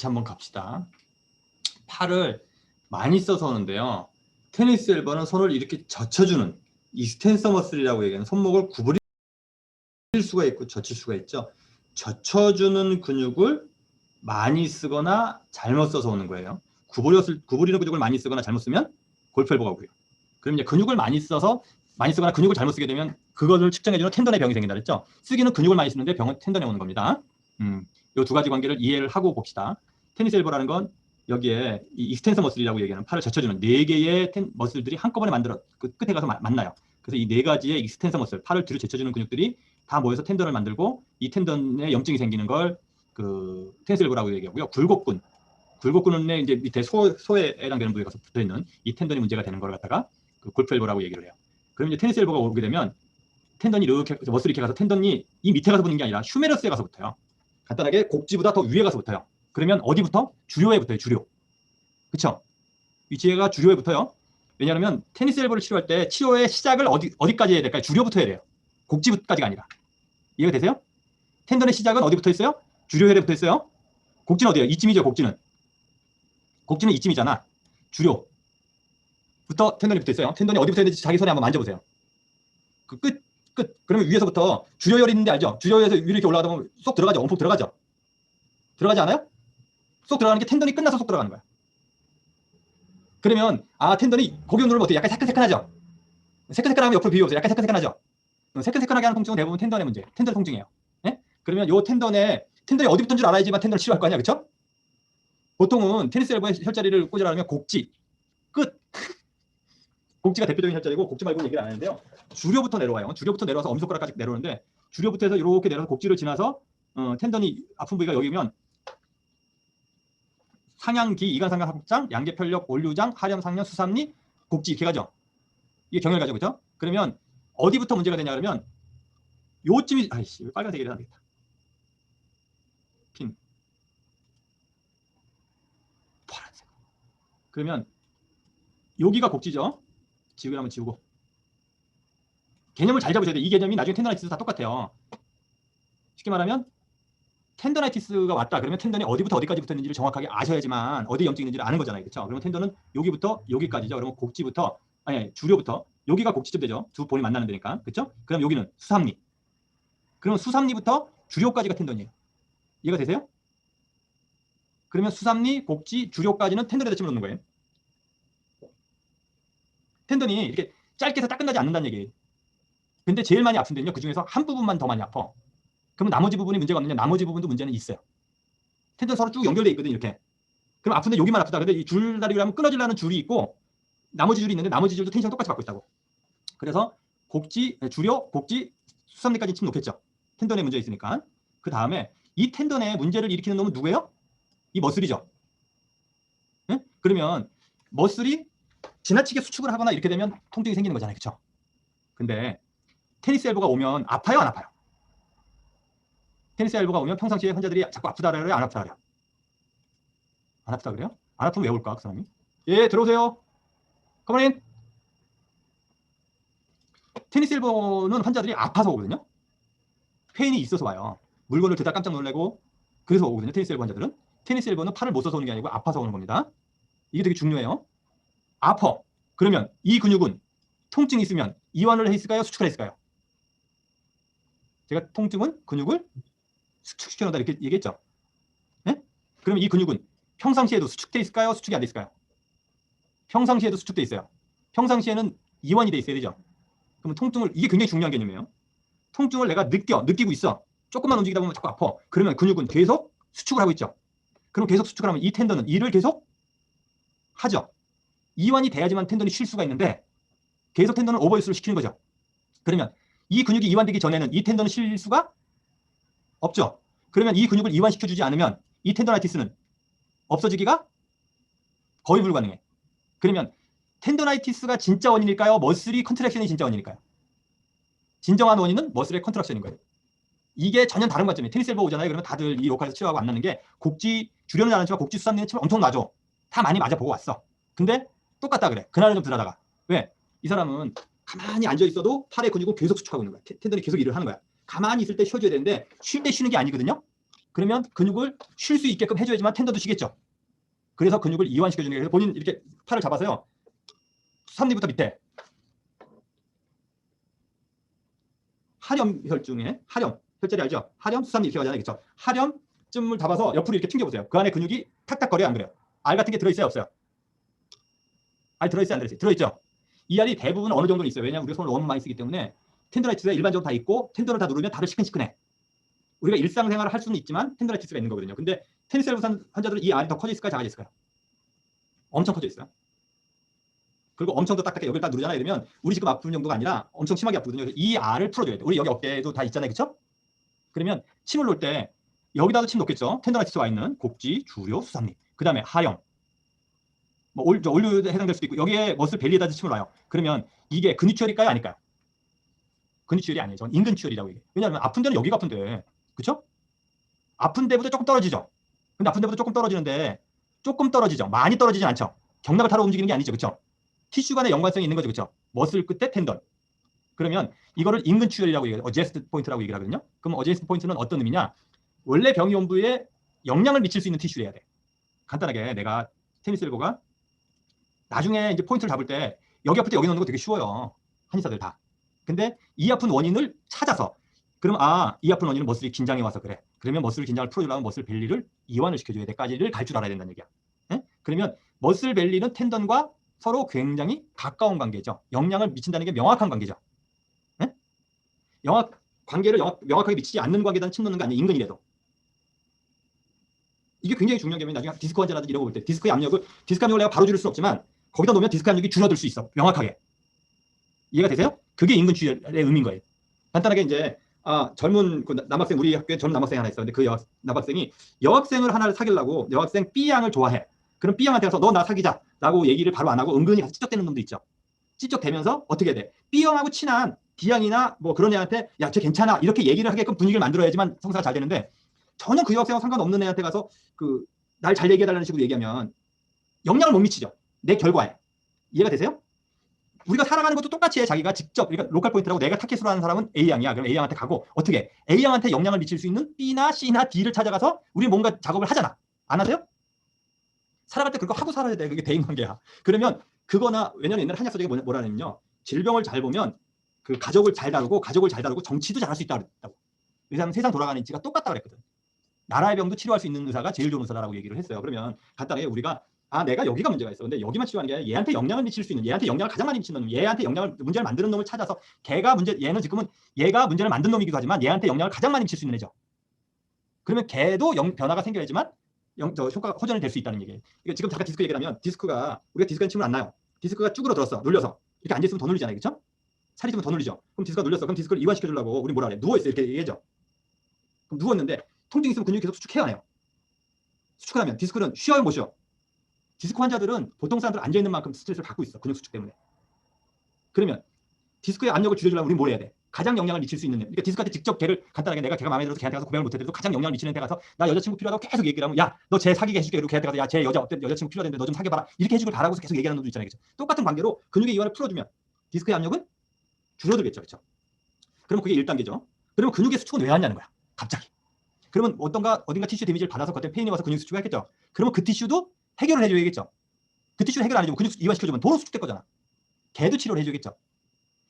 다시 한번 갑시다. 팔을 많이 써서 오는데요. 테니스 엘보는 손을 이렇게 젖혀주는 익스텐서 머슬이라고 얘기하는 손목을 구부릴 수가 있고 젖힐 수가 있죠. 젖혀주는 근육을 많이 쓰거나 잘못 써서 오는 거예요. 구부리는 근육을 많이 쓰거나 잘못 쓰면 골프 엘보가 오고요. 그럼 이제 근육을 많이 쓰거나 근육을 잘못 쓰게 되면 그것을 측정해주는 텐던의 병이 생긴다 그랬죠. 쓰기는 근육을 많이 쓰는데 병은 텐던에 오는 겁니다. 이 두 가지 관계를 이해를 하고 봅시다. 테니스 엘보라는 건 여기에 이 익스텐서 머슬이라고 얘기하는 팔을 젖혀주는 4개의 머슬들이 한꺼번에 만들어 그 끝에 가서 만나요. 그래서 이 4가지의 익스텐서 머슬, 팔을 뒤로 젖혀주는 근육들이 다 모여서 텐던을 만들고 이 텐던에 염증이 생기는 걸 그 테니스 엘보라고 얘기하고요. 굴곡근은 이제 밑에 소에 해당되는 부위가 붙어 있는 이 텐던이 문제가 되는 걸 갖다가 그 골프 엘보라고 얘기를 해요. 그럼 이제 테니스 엘보가 오게 되면 텐던이 이렇게 머슬이 이렇게 가서 텐던이 이 밑에 가서 붙는 게 아니라 휴메러스에 가서 붙어요. 간단하게 곡지보다 더 위에 가서 붙어요. 그러면 어디부터? 주료에 붙어요. 주료. 그쵸? 위치가 주료에 붙어요. 왜냐하면 테니스 엘보를 치료할 때 치료의 시작을 어디까지 해야 될까요? 주료부터 해야 돼요. 곡지까지가 아니라. 이해가 되세요? 텐던의 시작은 어디 붙어 있어요? 주료혈에 붙어 있어요. 곡지는 어디예요? 이쯤이죠. 곡지는 이쯤이잖아. 주료부터 텐던이 붙어 있어요. 텐던이 어디 붙어 있는지 자기 손에 한번 만져보세요. 그 끝. 그러면 위에서부터 주료혈이 있는데 알죠? 주료혈에서 위로 이렇게 올라가다 보면 쏙 들어가죠. 온폭 들어가죠. 들어가지 않아요? 쏙 들어가는 게 텐던이 끝나서 쏙 들어가는 거야. 그러면 텐던이 고개 누르면 어때요? 약간 새끈새끈하죠? 새끈새끈하면 옆으로 비벼보세요. 약간 새끈새끈하죠? 새끈새끈하게 하는 통증은 대부분 텐던의 문제. 텐던 통증이에요. 네? 그러면 요 텐던이 어디 붙은 줄 알아야지만 텐던을 치료할 거 아니야. 그렇죠? 보통은 테니스 엘보의 혈자리를 꽂으라면 곡지, 끝. 곡지가 대표적인 혈자리고 곡지 말고 얘기를 안 하는데요. 주료부터 내려와요. 주료부터 내려와서 엄지손가락까지 내려오는데 주료부터 해서 이렇게 내려서 곡지를 지나서 텐던이 아픈 부위가 여기면 상향기, 이간상경 합장, 양계편력, 올류장, 하렴상련, 수삼리, 곡지 이렇게 가죠. 이게 경혈가죠. 그렇죠? 그러면 어디부터 문제가 되냐 그러면 요쯤이 빨간색이 안 되겠다. 핀. 파란색. 그러면 여기가 곡지죠. 지우개 한번 지우고. 개념을 잘 잡으셔야 돼요. 이 개념이 나중에 텐더나이티스 다 똑같아요. 쉽게 말하면 텐더나이티스가 왔다 그러면 텐던이 어디부터 어디까지 붙었는지를 정확하게 아셔야지만 어디 염증이 있는지를 아는 거잖아요. 그렇죠? 그러면 텐던은 여기부터 여기까지죠. 그러면 곡지부터 주료부터 여기가 곡지쯤 되죠. 두 본이 만나는 데니까. 그렇죠? 그럼 여기는 수삼리. 그러면 수삼리부터 주료까지가 텐던이에요. 이해가 되세요? 그러면 수삼리, 곡지, 주료까지는 텐던에다 집어넣는 거예요. 텐던이 이렇게 짧게 해서 딱 끝나지 않는다는 얘기예요. 근데 제일 많이 아픈 데는요. 그중에서 한 부분만 더 많이 아파. 그럼 나머지 부분이 문제가 없느냐? 나머지 부분도 문제는 있어요. 텐던 서로 쭉 연결돼 있거든 이렇게. 그럼 아픈데 여기만 아프다. 근데 이 줄다리를 하면 끊어지려는 줄이 있고 나머지 줄이 있는데 나머지 줄도 텐션 똑같이 받고 있다고. 그래서 곡지, 주료, 곡지, 수삼리까지 침 놓겠죠. 텐던에 문제 있으니까. 그 다음에 이 텐던에 문제를 일으키는 놈은 누구예요? 이 머슬이죠. 응? 그러면 머슬이 지나치게 수축을 하거나 이렇게 되면 통증이 생기는 거잖아요. 그렇죠? 근데 테니스 엘보가 오면 아파요? 안 아파요? 테니스 엘보가 오면 평상시에 환자들이 자꾸 아프다 그래요? 안 아프다 그래요? 안 아프다 그래요? 안 아프면 왜 올까? 그 사람이? 예, 들어오세요. 컴온. 테니스 엘보는 환자들이 아파서 오거든요. 페인이 있어서 와요. 물건을 들다 깜짝 놀래고 그래서 오거든요. 테니스 엘보 환자들은. 테니스 엘보는 팔을 못 써서 오는 게 아니고 아파서 오는 겁니다. 이게 되게 중요해요. 아파. 그러면 이 근육은 통증이 있으면 이완을 했을까요? 수축을 했을까요? 제가 통증은 근육을 수축시켜놓는다 이렇게 얘기했죠. 네? 그러면 이 근육은 평상시에도 수축돼 있을까요? 수축이 안 돼 있을까요? 평상시에도 수축돼 있어요. 평상시에는 이완이 돼 있어야 되죠. 그러면 통증을, 이게 굉장히 중요한 개념이에요. 통증을 내가 느끼고 있어. 조금만 움직이다 보면 자꾸 아파. 그러면 근육은 계속 수축을 하고 있죠. 그럼 계속 수축을 하면 이 텐던은 일을 계속 하죠. 이완이 돼야지만 텐던이 쉴 수가 있는데 계속 텐던을 오버유스를 시키는 거죠. 그러면 이 근육이 이완되기 전에는 이 텐던은 쉴 수가 없죠. 그러면 이 근육을 이완시켜주지 않으면 이 텐더나이티스는 없어지기가 거의 불가능해. 그러면 텐더나이티스가 진짜 원인일까요? 머슬이 컨트랙션이 진짜 원인일까요? 진정한 원인은 머슬의 컨트랙션인 거예요. 이게 전혀 다른 관점이에요. 테니스 엘보 오잖아요. 그러면 다들 이 로컬에서 치료하고 안 나는 게 곡지, 주려는 안 하지만 곡지 수삼리는 치료 엄청 나죠. 다 많이 맞아보고 왔어. 근데 똑같다 그래. 그날은 좀 덜하다가. 왜? 이 사람은 가만히 앉아있어도 팔의 근육은 계속 수축하고 있는 거야. 텐던이 계속 일을 하는 거야. 가만히 있을 때 쉬어줘야 되는데 쉴 때 쉬는 게 아니거든요. 그러면 근육을 쉴 수 있게끔 해줘야지만 텐던도 쉬겠죠. 그래서 근육을 이완시켜주는 게, 본인 이렇게 팔을 잡아서요. 수삼리부터 밑에 하렴혈중에 하렴, 혈자리 알죠? 하렴, 수삼리 이렇게 가잖아요. 그렇죠? 하렴쯤을 잡아서 옆으로 이렇게 튕겨보세요. 그 안에 근육이 탁탁거려요, 안 그래요? 알 같은 게 들어있어요, 없어요? 알 들어있어요, 안 들어있어요? 들어있죠? 이 알이 대부분 어느 정도는 있어요. 왜냐하면 우리가 손을 너무 많이 쓰기 때문에 텐더라이티스가 일반적으로 다 있고, 텐더를 다 누르면 다들 시큰시큰해. 우리가 일상생활을 할 수는 있지만 텐더라이티스가 있는 거거든요. 근데 테니스 엘보 환자들은 이 알이 더 커져 있을까요, 작아져 있을까요? 엄청 커져 있어요. 그리고 엄청 더 딱딱해. 여기를 딱 누르잖아요. 이러면 우리 지금 아픈 정도가 아니라 엄청 심하게 아프거든요. 그래서 이 알을 풀어줘야 돼. 우리 여기 어깨에도 다 있잖아요. 그렇죠? 그러면 침을 놓을 때 여기다도 침 놓겠죠. 텐더라이티스 와 있는 곡지, 주료, 수삼리. 그 다음에 하염. 뭐 올류에 해당될 수도 있고, 여기에 머슬 벨리에다 침을 놔요. 그러면 이게 근위치열일까요, 아닐까요? 근위치열이 아니에요. 저는 인근치열이라고 얘기해요. 왜냐하면 아픈 데는 여기가 아픈데, 그렇죠? 아픈 데보다 조금 떨어지죠. 근데 아픈 데보다 조금 떨어지는데 조금 떨어지죠. 많이 떨어지진 않죠. 경락을 타러 움직이는 게 아니죠. 그렇죠? 티슈 간의 연관성이 있는 거죠. 그렇죠? 머슬 끝에 텐던. 그러면 이거를 인근치열이라고 얘기해요. 어제스트 포인트라고 얘기를 하거든요. 그럼 어제스트 포인트는 어떤 의미냐? 원래 병이 온 부위에 영향을 미칠 수 있는 티슈를 해야 돼. 간단하게 내가 테니스 엘보가 나중에 이제 포인트를 잡을 때 여기 아플 때 여기 넣는 거 되게 쉬워요. 한의사들 다. 근데 이 아픈 원인을 찾아서, 그럼 이 아픈 원인은 머슬이 긴장해 와서 그래. 그러면 머슬 긴장을 풀어주려면 머슬 벨리를 이완을 시켜줘야 돼까지를 갈 줄 알아야 된다는 얘기야. 에? 그러면 머슬 벨리는 텐던과 서로 굉장히 가까운 관계죠. 영향을 미친다는 게 명확한 관계죠. 에? 관계를 명확하게 미치지 않는 관계에다 침 놓는 게 아니에요. 인근이라도. 이게 굉장히 중요한 게 나중에 디스크 환자라든지 이런 거 볼 때 디스크 압력을 내가 바로 줄일 수는 없지만 거기다 놓으면 디스크 압력이 줄어들 수 있어. 명확하게. 이해가 되세요? 그게 인근치열의 의미인 거예요. 간단하게 이제 젊은 그 남학생, 우리 학교에 젊은 남학생이 하나 있었는데 그 남학생이 여학생을 하나를 사귀려고, 여학생 B양을 좋아해. 그럼 B양한테 가서 너 나 사귀자라고 얘기를 바로 안 하고 은근히 가서 찌쩍대는 놈도 있죠. 찌쩍대면서 어떻게 돼? B양하고 친한 D양이나 뭐 그런 애한테 야, 쟤 괜찮아 이렇게 얘기를 하게끔 분위기를 만들어야지만 성사가 잘 되는데, 전혀 그 여학생과 상관없는 애한테 가서 그 날 잘 얘기해달라는 식으로 얘기하면 영향을 못 미치죠. 내 결과에. 이해가 되세요? 우리가 살아가는 것도 똑같이 해. 자기가 직접, 그러니까 로컬 포인트라고, 내가 타켓으로 하는 사람은 A양이야. 그럼 A양한테 가고 어떻게 A양한테 영향을 미칠 수 있는 B나 C나 D를 찾아가서 우리 뭔가 작업을 하잖아. 안 하세요? 살아갈 때 그거 하고 살아야 돼. 그게 대인관계야. 그러면 그거나, 왜냐면 옛날 한약 서적에 뭐라냐면요, 질병을 잘 보면 그 가족을 잘 다루고 정치도 잘할 수 있다고 그랬다고. 의사는 세상 돌아가는 이치가 똑같다 그랬거든. 나라의 병도 치료할 수 있는 의사가 제일 좋은 의사라고 얘기를 했어요. 그러면 간단하게 우리가 내가 여기가 문제가 있어. 근데 여기만 치료하는 게 아니라 얘한테 영향을 미칠 수 있는, 얘한테 영향을 가장 많이 미치는 놈, 얘한테 문제를 만드는 놈을 찾아서, 얘는 지금은 얘가 문제를 만든 놈이기도 하지만 얘한테 영향을 가장 많이 미칠 수 있는 애죠. 그러면 걔도 변화가 생겨야지만 효과가 호전이 될 수 있다는 얘기예요. 그러니까 지금 잠깐 디스크 얘기를 하면, 우리가 디스크는 침을 안 놔요. 디스크가 쭈그러들었어. 눌려서. 이렇게 앉아있으면 더 눌리잖아요. 그렇죠? 살이 찌면 더 눌리죠. 그럼 디스크가 눌렸어. 그럼 디스크를 이완시켜주려고 우리 뭐라 그래? 누워있어. 이렇게 얘기하죠. 그럼 누웠는데 통증이 있으면 근육이 계속 수축해야 해요. 수축을 하면 디스크는 쉬어요, 못 쉬어? 디스크 환자들은 보통 사람들 앉아있는 만큼 스트레스를 받고 있어. 근육 수축 때문에. 그러면 디스크의 압력을 줄여주려면 우리는 뭘 해야 돼? 가장 영향을 미칠 수 있는, 그러니까 디스크한테 직접 간단하게 걔가 마음에 들어서 걔한테 가서 고백을 못 해도 가장 영향을 미치는 데 가서 나 여자친구 필요하다고 계속 얘기를 하면, 야, 너 쟤 사귀게 해줄게. 그리고 걔한테 가서 야, 쟤 여자친구 필요하던데 너 좀 사귀어봐라. 이렇게 해주길 바라고서 계속 얘기하는 놈도 있잖아요. 그렇죠? 똑같은 관계로 근육의 이완을 풀어주면 디스크의 압력은 줄어들겠죠. 그렇죠? 그러면 그게 1단계죠. 그러면 근육의 수축은 왜 하냐는 거야. 갑자기. 그러면 어딘가 티슈 데미지를 받아서 그때 페인이 와서 근육 수축을 했겠죠. 그러면 그 티슈도 해결을 해줘야겠죠. 그 티슈를 해결 안 해주고 근육 이완시켜주면 도로 수축될 거잖아. 걔도 치료를 해줘야겠죠.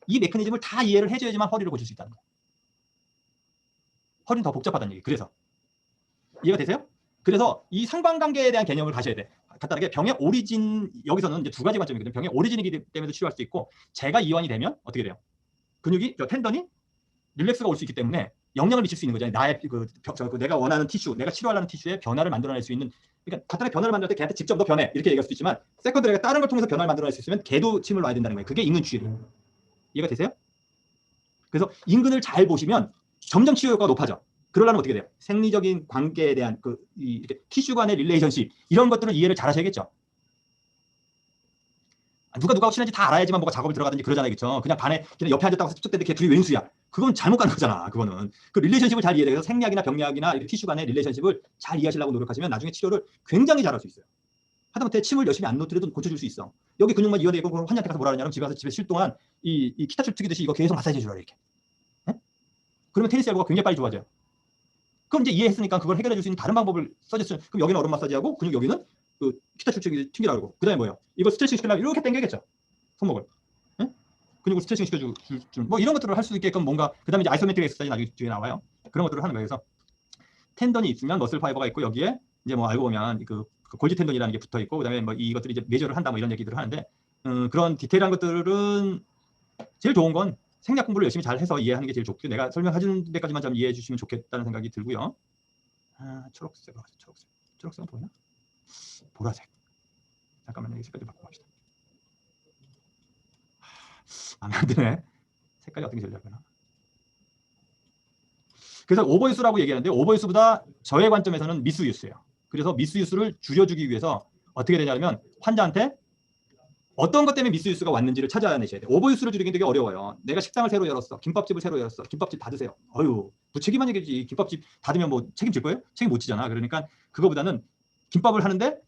이 메커니즘을 다 이해를 해줘야지만 허리를 고칠 수 있다는 거야. 허리는 더 복잡하다는 얘기. 그래서 이해가 되세요? 그래서 이 상관관계에 대한 개념을 가셔야 돼. 간단하게 병의 오리진, 여기서는 이제 두 가지 관점이거든요. 병의 오리진이기 때문에 치료할 수 있고, 제가 이완이 되면 어떻게 돼요? 근육이, 텐던이 릴렉스가 올 수 있기 때문에 영향을 미칠 수 있는 거잖아요. 나의 내가 원하는 티슈, 내가 치료하려는 티슈에 변화를 만들어낼 수 있는, 그러니까 간단하게 변화를 만들 때 걔한테 직접 너 변해 이렇게 얘기할 수도 있지만, 세컨드리가 다른 걸 통해서 변화를 만들어낼 수 있으면 걔도 침을 놔야 된다는 거예요. 그게 인근치료예요. 이해가 되세요? 그래서 인근을 잘 보시면 점점 치료 효과가 높아져. 그러려면 어떻게 돼요? 생리적인 관계에 대한 이렇게 티슈 간의 릴레이션십, 이런 것들을 이해를 잘 하셔야겠죠. 누가 친한지 다 알아야지만 뭐가 작업을 들어가든지 그러잖아요. 그렇죠? 그냥 옆에 앉았다고 해서 쫓대는데 걔 둘이 왼수야. 그건 잘못 가는 거잖아. 그거는. 그 릴레이션십을 잘 이해해서 생리학이나 병리학이나 티슈 간의 릴레이션십을 잘 이해하시려고 노력하시면 나중에 치료를 굉장히 잘할 수 있어요. 하다못해 침을 열심히 안 놓더라도 고쳐줄 수 있어. 여기 근육만 이완되고 환자한테 가서 뭐라 하냐면 집에 쉴 동안 이 기타줄 튀기듯이 이거 계속 마사지 해주라 이렇게. 네? 그러면 테니스 엘보가 굉장히 빨리 좋아져요. 그럼 이제 이해했으니까 그걸 해결해 줄 수 있는 다른 방법을 써줬어요. 그럼 여기는 얼음 마사지하고 근육 여기는 그 기타 출축이 튕기라고 그러고 그다음에 뭐예요? 이거 스트레칭 시키려면 이렇게 당겨야겠죠. 손목을. 응? 근육을 스트레칭 시켜주고 뭐 이런 것들을 할 수 있게끔 뭔가 그다음에 이제 아이소메트릭 엑서사이즈 나중에 뒤에 나와요. 그런 것들을 하는 거예요. 그래서 텐던이 있으면 머슬 파이버가 있고 여기에 이제 뭐 알고 보면 그 골지 텐던이라는 게 붙어 있고 그다음에 뭐 이것들이 이제 메저를 한다 뭐 이런 얘기들을 하는데 그런 디테일한 것들은 제일 좋은 건 생략 공부를 열심히 잘 해서 이해하는 게 제일 좋고 내가 설명해 주는 데까지만 좀 이해해 주시면 좋겠다는 생각이 들고요. 초록색은 보이나? 보라색. 잠깐만요. 이 색깔 좀 바꿔 봅시다. 마음에 안 드네. 색깔이 어떻게 되려고 하나? 그래서 오버유스라고 얘기하는데 오버유스보다 저의 관점에서는 미스유스예요. 그래서 미스유스를 줄여주기 위해서 어떻게 되냐면 환자한테 어떤 것 때문에 미스유스가 왔는지를 찾아내셔야 돼요. 오버유스를 줄이기 되게 어려워요. 내가 식당을 새로 열었어. 김밥집을 새로 열었어. 김밥집 닫으세요. 어휴, 부책임한 얘기지. 김밥집 닫으면 뭐 책임질 거예요? 책임 못 지잖아. 그러니까 그거보다는 김밥을 하는데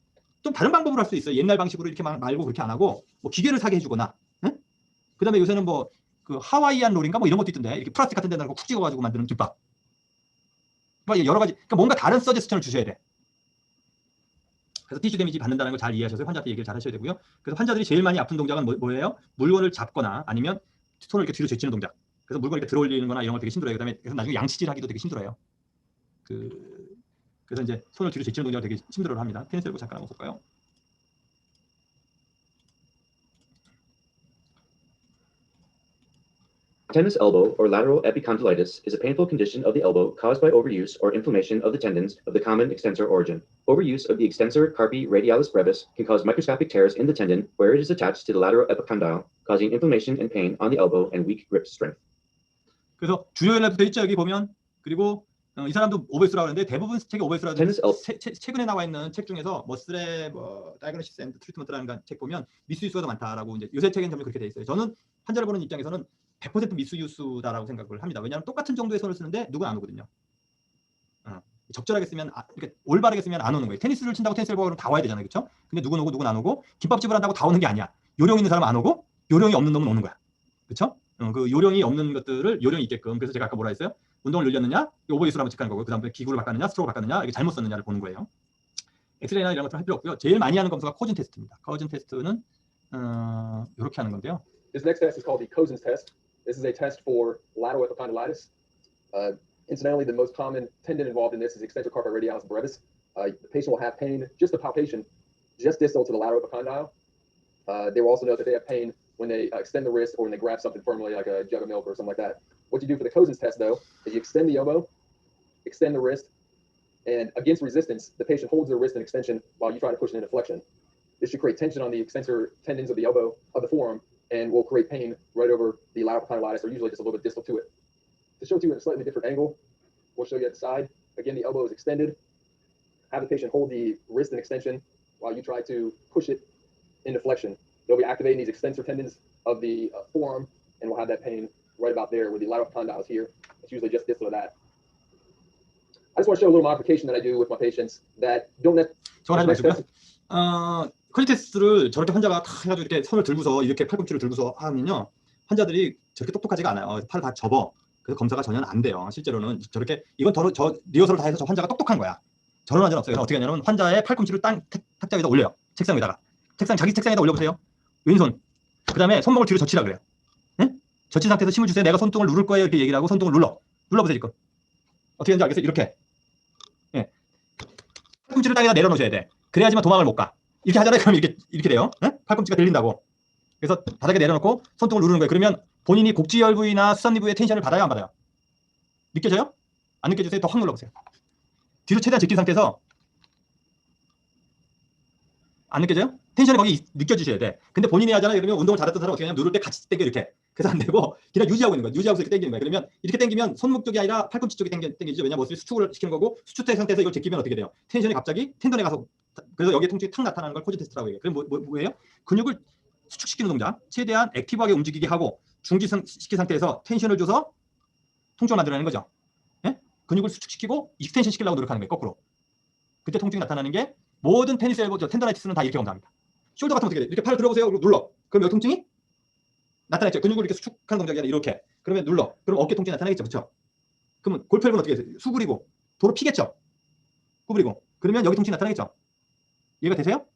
좀 다른 방법으로 할 수 있어요. 옛날 방식으로 이렇게 말고 그렇게 안 하고 뭐 기계를 사게 해주거나. 응? 그다음에 요새는 뭐 그 하와이안 롤인가 뭐 이런 것도 있던데 이렇게 플라스틱 같은 데다가 쿡 찍어가지고 만드는 김밥. 그러니까 여러 가지. 그러니까 뭔가 다른 서제스션을 주셔야 돼. 그래서 티슈 데미지 받는다는 걸 잘 이해하셔서 환자한테 얘기를 잘 하셔야 되고요. 그래서 환자들이 제일 많이 아픈 동작은 뭐예요? 물건을 잡거나 아니면 손을 이렇게 뒤로 제치는 동작. 그래서 물건을 이렇게 들어올리는 거나 이런 거 되게 힘들어요. 그다음에 그래서 나중에 양치질 하기도 되게 힘들어요. 그래서 이제 손을 뒤로 제치는 동작을 되게 힘들어를 합니다. 테니스 엘보 잠깐 한번 볼까요? Tennis elbow or lateral epicondylitis is a painful condition of the elbow caused by overuse or inflammation of the tendons of the common extensor origin. Overuse of the extensor carpi radialis brevis can cause microscopic tears in the tendon where it is attached to the lateral epicondyle, causing inflammation and pain on the elbow and weak grip strength. 그래서 주요 연락부터 있죠 여기 보면. 그리고 이 사람도 오베스라고 하는데 대부분 책이 오베스라고 최근에 나와 있는 책 중에서 머슬의 뭐 다이그노시스 앤드 트리트먼트라는 책 보면 미스유스가 더 많다라고 이제 요새 책엔 전부 그렇게 돼 있어요. 저는 환자를 보는 입장에서는 100% 미스유스다라고 생각을 합니다. 왜냐하면 똑같은 정도의 손을 쓰는데 누구는 안 오거든요. 적절하게 쓰면 이렇게 올바르게 쓰면 안 오는 거예요. 테니스를 친다고 테니스 엘보가 다 와야 되잖아요, 그렇죠? 근데 누구는 오고 누구는 안 오고 김밥집을 한다고 다 오는 게 아니야. 요령 있는 사람은 안 오고 요령이 없는 놈은 오는 거야, 그렇죠? 그 요령이 없는 것들을 요령이 있게끔. 그래서 제가 아까 뭐라 했어요? 운동을 늘렸느냐, 오버유스를 한번 체크하는 거고, 그다음에 기구를 바꿨느냐, 스트로크 바꿨느냐, 이게 잘못 썼느냐를 보는 거예요. 엑스레이나 이런 것들 할 필요 없고요. 제일 많이 하는 검사가 코진 테스트입니다. 코진 테스트는 이렇게 하는 건데요. This next test is called the Cosen's test. This is a test for lateral epicondylitis. Incidentally, the most common tendon involved in this is extensor carpi radialis brevis. The patient will have pain, just the palpation, just distal to the lateral epicondyle. They will also note that they have pain when they extend the wrist or when they grab something firmly like a jug of milk or something like that. What you do for the Cosen's test, though, is you extend the elbow, extend the wrist, and against resistance, the patient holds their wrist in extension while you try to push it into flexion. This should create tension on the extensor tendons of the elbow, of the forearm, and will create pain right over the lateral epicondylitis, or usually just a little bit distal to it. To show it to you in a slightly different angle, we'll show you at the side. Again, the elbow is extended. Have the patient hold the wrist in extension while you try to push it into flexion. They'll be activating these extensor tendons of the forearm, and we'll have that pain right about there where the lateral epicondyle is here. It's usually just distal to that. I just want to show a little modification that I do with my patients that don't 저건 하지 마시고요. 코진 테스트를 저렇게 환자가 탁 해가지고 이렇게 손을 들고서 이렇게 팔꿈치를 들고서 하면요, 환자들이 저렇게 똑똑하지가 않아요. 팔 다 접어. 그래서 검사가 전혀 안 돼요. 실제로는 저렇게 이건 저 리허설을 다 해서 저 환자가 똑똑한 거야. 저런 환자는 없어요. 어떻게 하냐면 환자의 팔꿈치를 탁자 위에다 올려요. 책상 위에다가. 자기 책상에다 올려보세요. 왼손. 그 다음에 손목을 뒤로 젖히라 그래요. 응? 젖힌 상태에서 힘을 주세요. 내가 손등을 누를 거예요. 이렇게 얘기를 하고 손등을 눌러보세요. 지금. 어떻게 하는지 알겠어요? 이렇게. 예. 팔꿈치를 땅에다 내려놓으셔야 돼. 그래야지만 도망을 못 가. 이렇게 하잖아요. 그럼 이렇게 돼요. 응? 팔꿈치가 들린다고. 그래서 바닥에 내려놓고 손등을 누르는 거예요. 그러면 본인이 곡지열 부위나 수산리 부위에 텐션을 받아요, 안 받아요? 느껴져요? 안 느껴지세요? 더 확 눌러보세요. 뒤로 최대한 제낀 상태에서. 안 느껴져요? 텐션이 거기 느껴지셔야 돼. 근데 본인이 하잖아요. 그러면 운동을 잘했던 사람 어떻게 하냐면 누를 때 같이 당겨 이렇게. 그래서 안 되고 그냥 유지하고 있는 거야. 유지하고서 이렇게 당기는 거야. 그러면 이렇게 당기면 손목 쪽이 아니라 팔꿈치 쪽이 당기죠. 왜냐면 머슬이 수축을 시키는 거고, 수축된 상태에서 이걸 제끼면 어떻게 돼요? 텐션이 갑자기 텐던에 가서, 그래서 여기에 통증이 탁 나타나는 걸 코진 테스트라고 얘기해요. 그럼 뭐예요? 근육을 수축시키는 동작, 최대한 액티브하게 움직이게 하고 중지시킨 상태에서 텐션을 줘서 통증을 만들어내는 거죠. 예? 근육을 수축시키고 익스텐션 시키려고 노력하는 거예요. 거꾸로. 그때 통증이 나타나는 게 모든 테니스 엘보, 텐더나이티스는 다 이렇게 검사합니다. 숄더 같은 어떻게 돼? 이렇게 팔을 들어보세요. 그리고 눌러. 그럼 여기 통증이 나타나겠죠. 근육을 이렇게 수축하는 동작이 아니라 이렇게. 그러면 눌러. 그럼 어깨 통증이 나타나겠죠. 그렇죠? 그러면 골프 앨보는 어떻게 해요? 수그리고 도로 피겠죠. 구부리고. 그러면 여기 통증이 나타나겠죠. 이해가 되세요?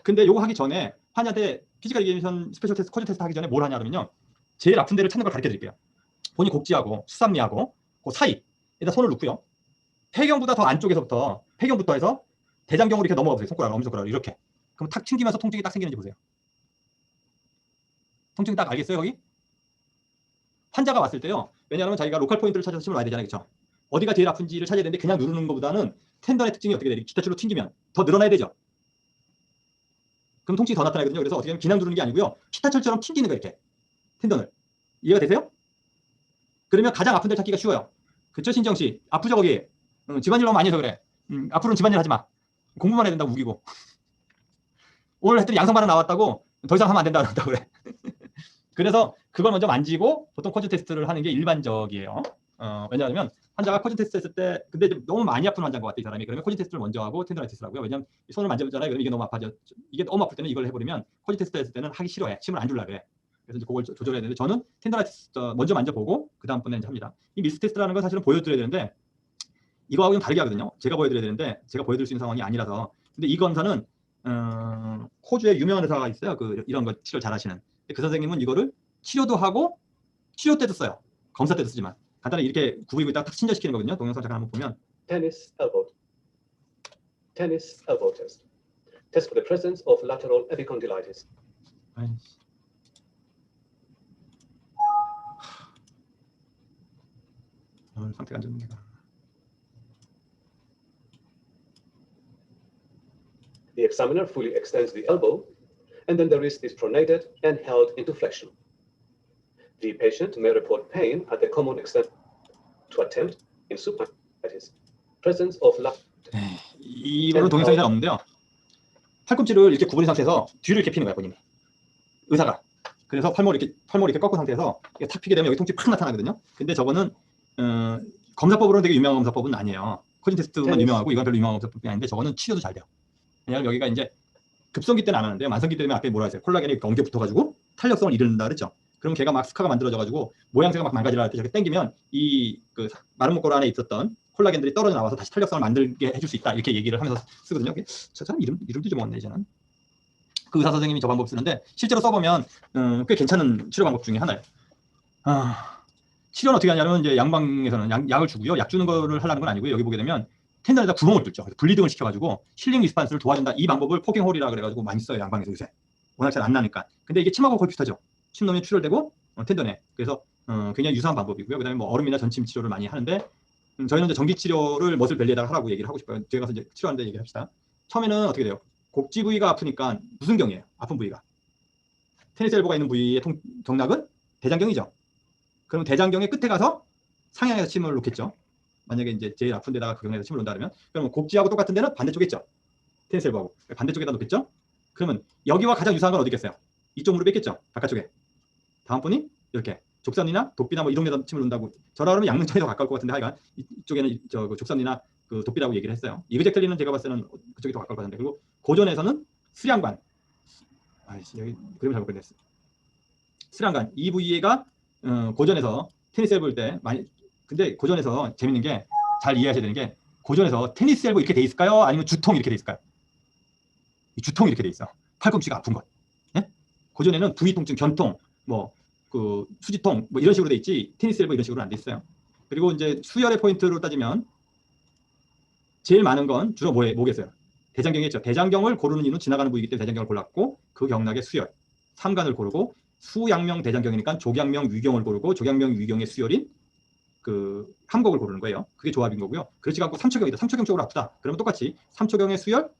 근데 요거 하기 전에 환자한테 피지컬 에듀케이션 스페셜 테스트, 코지 테스트 하기 전에 뭘 하냐면요. 제일 아픈 데를 찾는 걸 가르쳐 드릴게요. 본인 곡지하고 수삼미하고 그 사이에다 손을 놓고요. 폐경보다 더 안쪽에서부터 폐경부터 해서 대장경으로 이렇게 넘어가 보세요. 손가락으로, 엄지손가락으로 이렇게. 그럼 탁 튕기면서 통증이 딱 생기는지 보세요. 통증이 딱 알겠어요, 거기? 환자가 왔을 때요. 왜냐하면 자기가 로컬 포인트를 찾아서 침을 놔야 되잖아요. 그렇죠? 어디가 제일 아픈지를 찾아야 되는데 그냥 누르는 것보다는 텐던의 특징이 어떻게 돼요? 기타줄로 튕기면 더 늘어나야 되죠. 그럼 통증이 더 나타나거든요. 그래서 어떻게 하면 그냥 누르는 게 아니고요. 피타철처럼 튕기는 거예요. 이렇게. 텐던을. 이해가 되세요? 그러면 가장 아픈 데를 찾기가 쉬워요. 그쵸, 신정 씨? 아프죠, 거기? 집안일 너무 많이 해서 그래. 앞으로는 집안일 하지 마. 공부만 해야 된다고 우기고. 오늘 했더니 양성반응 나왔다고 더 이상 하면 안 된다 그런다고 그래. 그래서 그걸 먼저 만지고 보통 코지 테스트를 하는 게 일반적이에요. 왜냐하면 환자가 코지 테스트 했을 때 근데 너무 많이 아픈 환자인 것 같아 이 사람이. 그러면 코지 테스트를 먼저 하고 텐더라이티스를 하고요. 왜냐하면 손을 만져보잖아요. 그러면 이게 너무 아파져. 이게 너무 아플 때는 이걸 해버리면 코지 테스트 했을 때는 하기 싫어해. 침을 안 주려고 해. 그래서 이제 그걸 조절해야 되는데 저는 텐더라이티스 먼저 만져보고 그 다음번에 이제 합니다. 이 미스 테스트라는 건 사실은 보여드려야 되는데 이거하고 좀 다르게 하거든요. 제가 보여드려야 되는데 제가 보여드릴 수 있는 상황이 아니라서. 근데 이 검사는 호주에 유명한 의사가 있어요. 이런 거 치료 잘하시는. 그 선생님은 이거를 치료도 하고 치료 때도 써요. 검사 때도 쓰지만 간단히 이렇게 구부리고 있다가 탁 친절시키는 거거든요. 동영상 잠깐 한번 보면 Tennis elbow. Tennis elbow test. Test for the presence of lateral epicondylitis. 아이씨. 오늘 상태가 안 좋습니다. The examiner fully extends the elbow, and then the wrist is pronated and held into flexion. The patient may report pain at the common extent to attempt in supinitis. Presence of 이거는 동영상이 잘 없는데요. 팔꿈치를 이렇게 구부린 상태에서 뒤를 이렇게 피는 거야 본인이. 의사가. 그래서 팔목을 이렇게 꺾은 상태에서 이게 탁 피게 되면 여기 통증이 팍 나타나거든요. 근데 저거는 검사법으로는 되게 유명한 검사법은 아니에요. 코진 테스트만 유명하고 이건 별로 유명한 검사법이 아닌데 저거는 치료도 잘 돼요. 왜냐하면 여기가 이제 급성기 때는 안 하는데요. 만성기 때문에 앞에 뭐라 했어요? 콜라겐이 엉겨 붙어가지고 탄력성을 잃는다 그랬죠. 그럼 걔가 막 스카가 만들어져가지고 모양새가 막 망가지라 할 때 저렇게 당기면 이 마른 목골 안에 있었던 콜라겐들이 떨어져 나와서 다시 탄력성을 만들게 해줄 수 있다 이렇게 얘기를 하면서 쓰거든요. 저 사람 이름도 잊어먹었네 이제는. 그 의사 선생님이 저 방법 쓰는데 실제로 써보면 꽤 괜찮은 치료 방법 중에 하나예요. 치료는 어떻게 하냐면 이제 양방에서는 약을 주고요. 약 주는 거를 하려는 건 아니고요. 여기 보게 되면 텐던에다 구멍을 뚫죠. 블리딩을 시켜가지고 힐링 리스판스를 도와준다. 이 방법을 포킹홀이라 그래가지고 많이 써요. 양방에서 요새. 워낙 잘 안 나니까. 근데 이게 침하고 거의 비슷하죠. 침 넣으면 출혈되고 텐던에. 그래서 굉장히 유사한 방법이고요. 그다음에 뭐 얼음이나 전침 치료를 많이 하는데 저희는 이제 전기 치료를 머슬 벨리에다가 하라고 얘기를 하고 싶어요. 뒤에 가서 이제 치료하는데 얘기합시다. 처음에는 어떻게 돼요? 곡지 부위가 아프니까 무슨 경이에요? 아픈 부위가. 테니스 엘보가 있는 부위의 경락은 대장경이죠. 그럼 대장경의 끝에 가서 상향해서 침을 놓겠죠. 만약에 이제 제일 아픈 데다가 그 경락에서 침을 놓는다 그러면 그러면 곡지하고 똑같은 데는 반대쪽에 있죠. 테니스 엘보하고 반대쪽에다 놓겠죠. 그러면 여기와 가장 유사한 건 어디 있겠어요? 이쪽 무릎에 있겠죠. 바깥쪽에. 다음 분이 이렇게 족선이나 독비나 뭐 이런 데다 침을 놓는다고. 저라 그러면 양릉천이 더 가까울 것 같은데 하여간 이쪽에는 그 족선이나 그 독비라고 얘기를 했어요. 이그젝틀리는 제가 봤을 때는 그쪽이 더 가까울 것 같은데. 그리고 고전에서는 수량관. 여기 그림을 잘못 그렸어요. 수량관. 이 부위가 고전에서 테니스 엘보 볼 때 많이. 근데 고전에서 재밌는 게 잘 이해하셔야 되는 게 고전에서 테니스 엘보 이렇게 돼 있을까요? 아니면 주통 이렇게 돼 있을까요? 이 주통이 이렇게 돼 있어. 팔꿈치가 아픈 것. 예? 고전에는 부위 통증, 견통, 뭐 그 수지통 뭐 이런 식으로 돼 있지 테니스 엘보 이런 식으로 안 돼 있어요. 그리고 이제 수혈의 포인트로 따지면 제일 많은 건 주로 뭐겠어요? 대장경이겠죠. 대장경을 고르는 이유는 지나가는 부위이기 때문에 대장경을 골랐고 그 경락의 수혈, 삼간을 고르고 수양명 대장경이니까 족양명 위경을 고르고 족양명 위경의 수혈인 그 함곡을 고르는 거예요. 그게 조합인 거고요. 그렇지 않고 삼초경이다. 삼초경 쪽으로 아프다. 그러면 똑같이 삼초경의 수혈,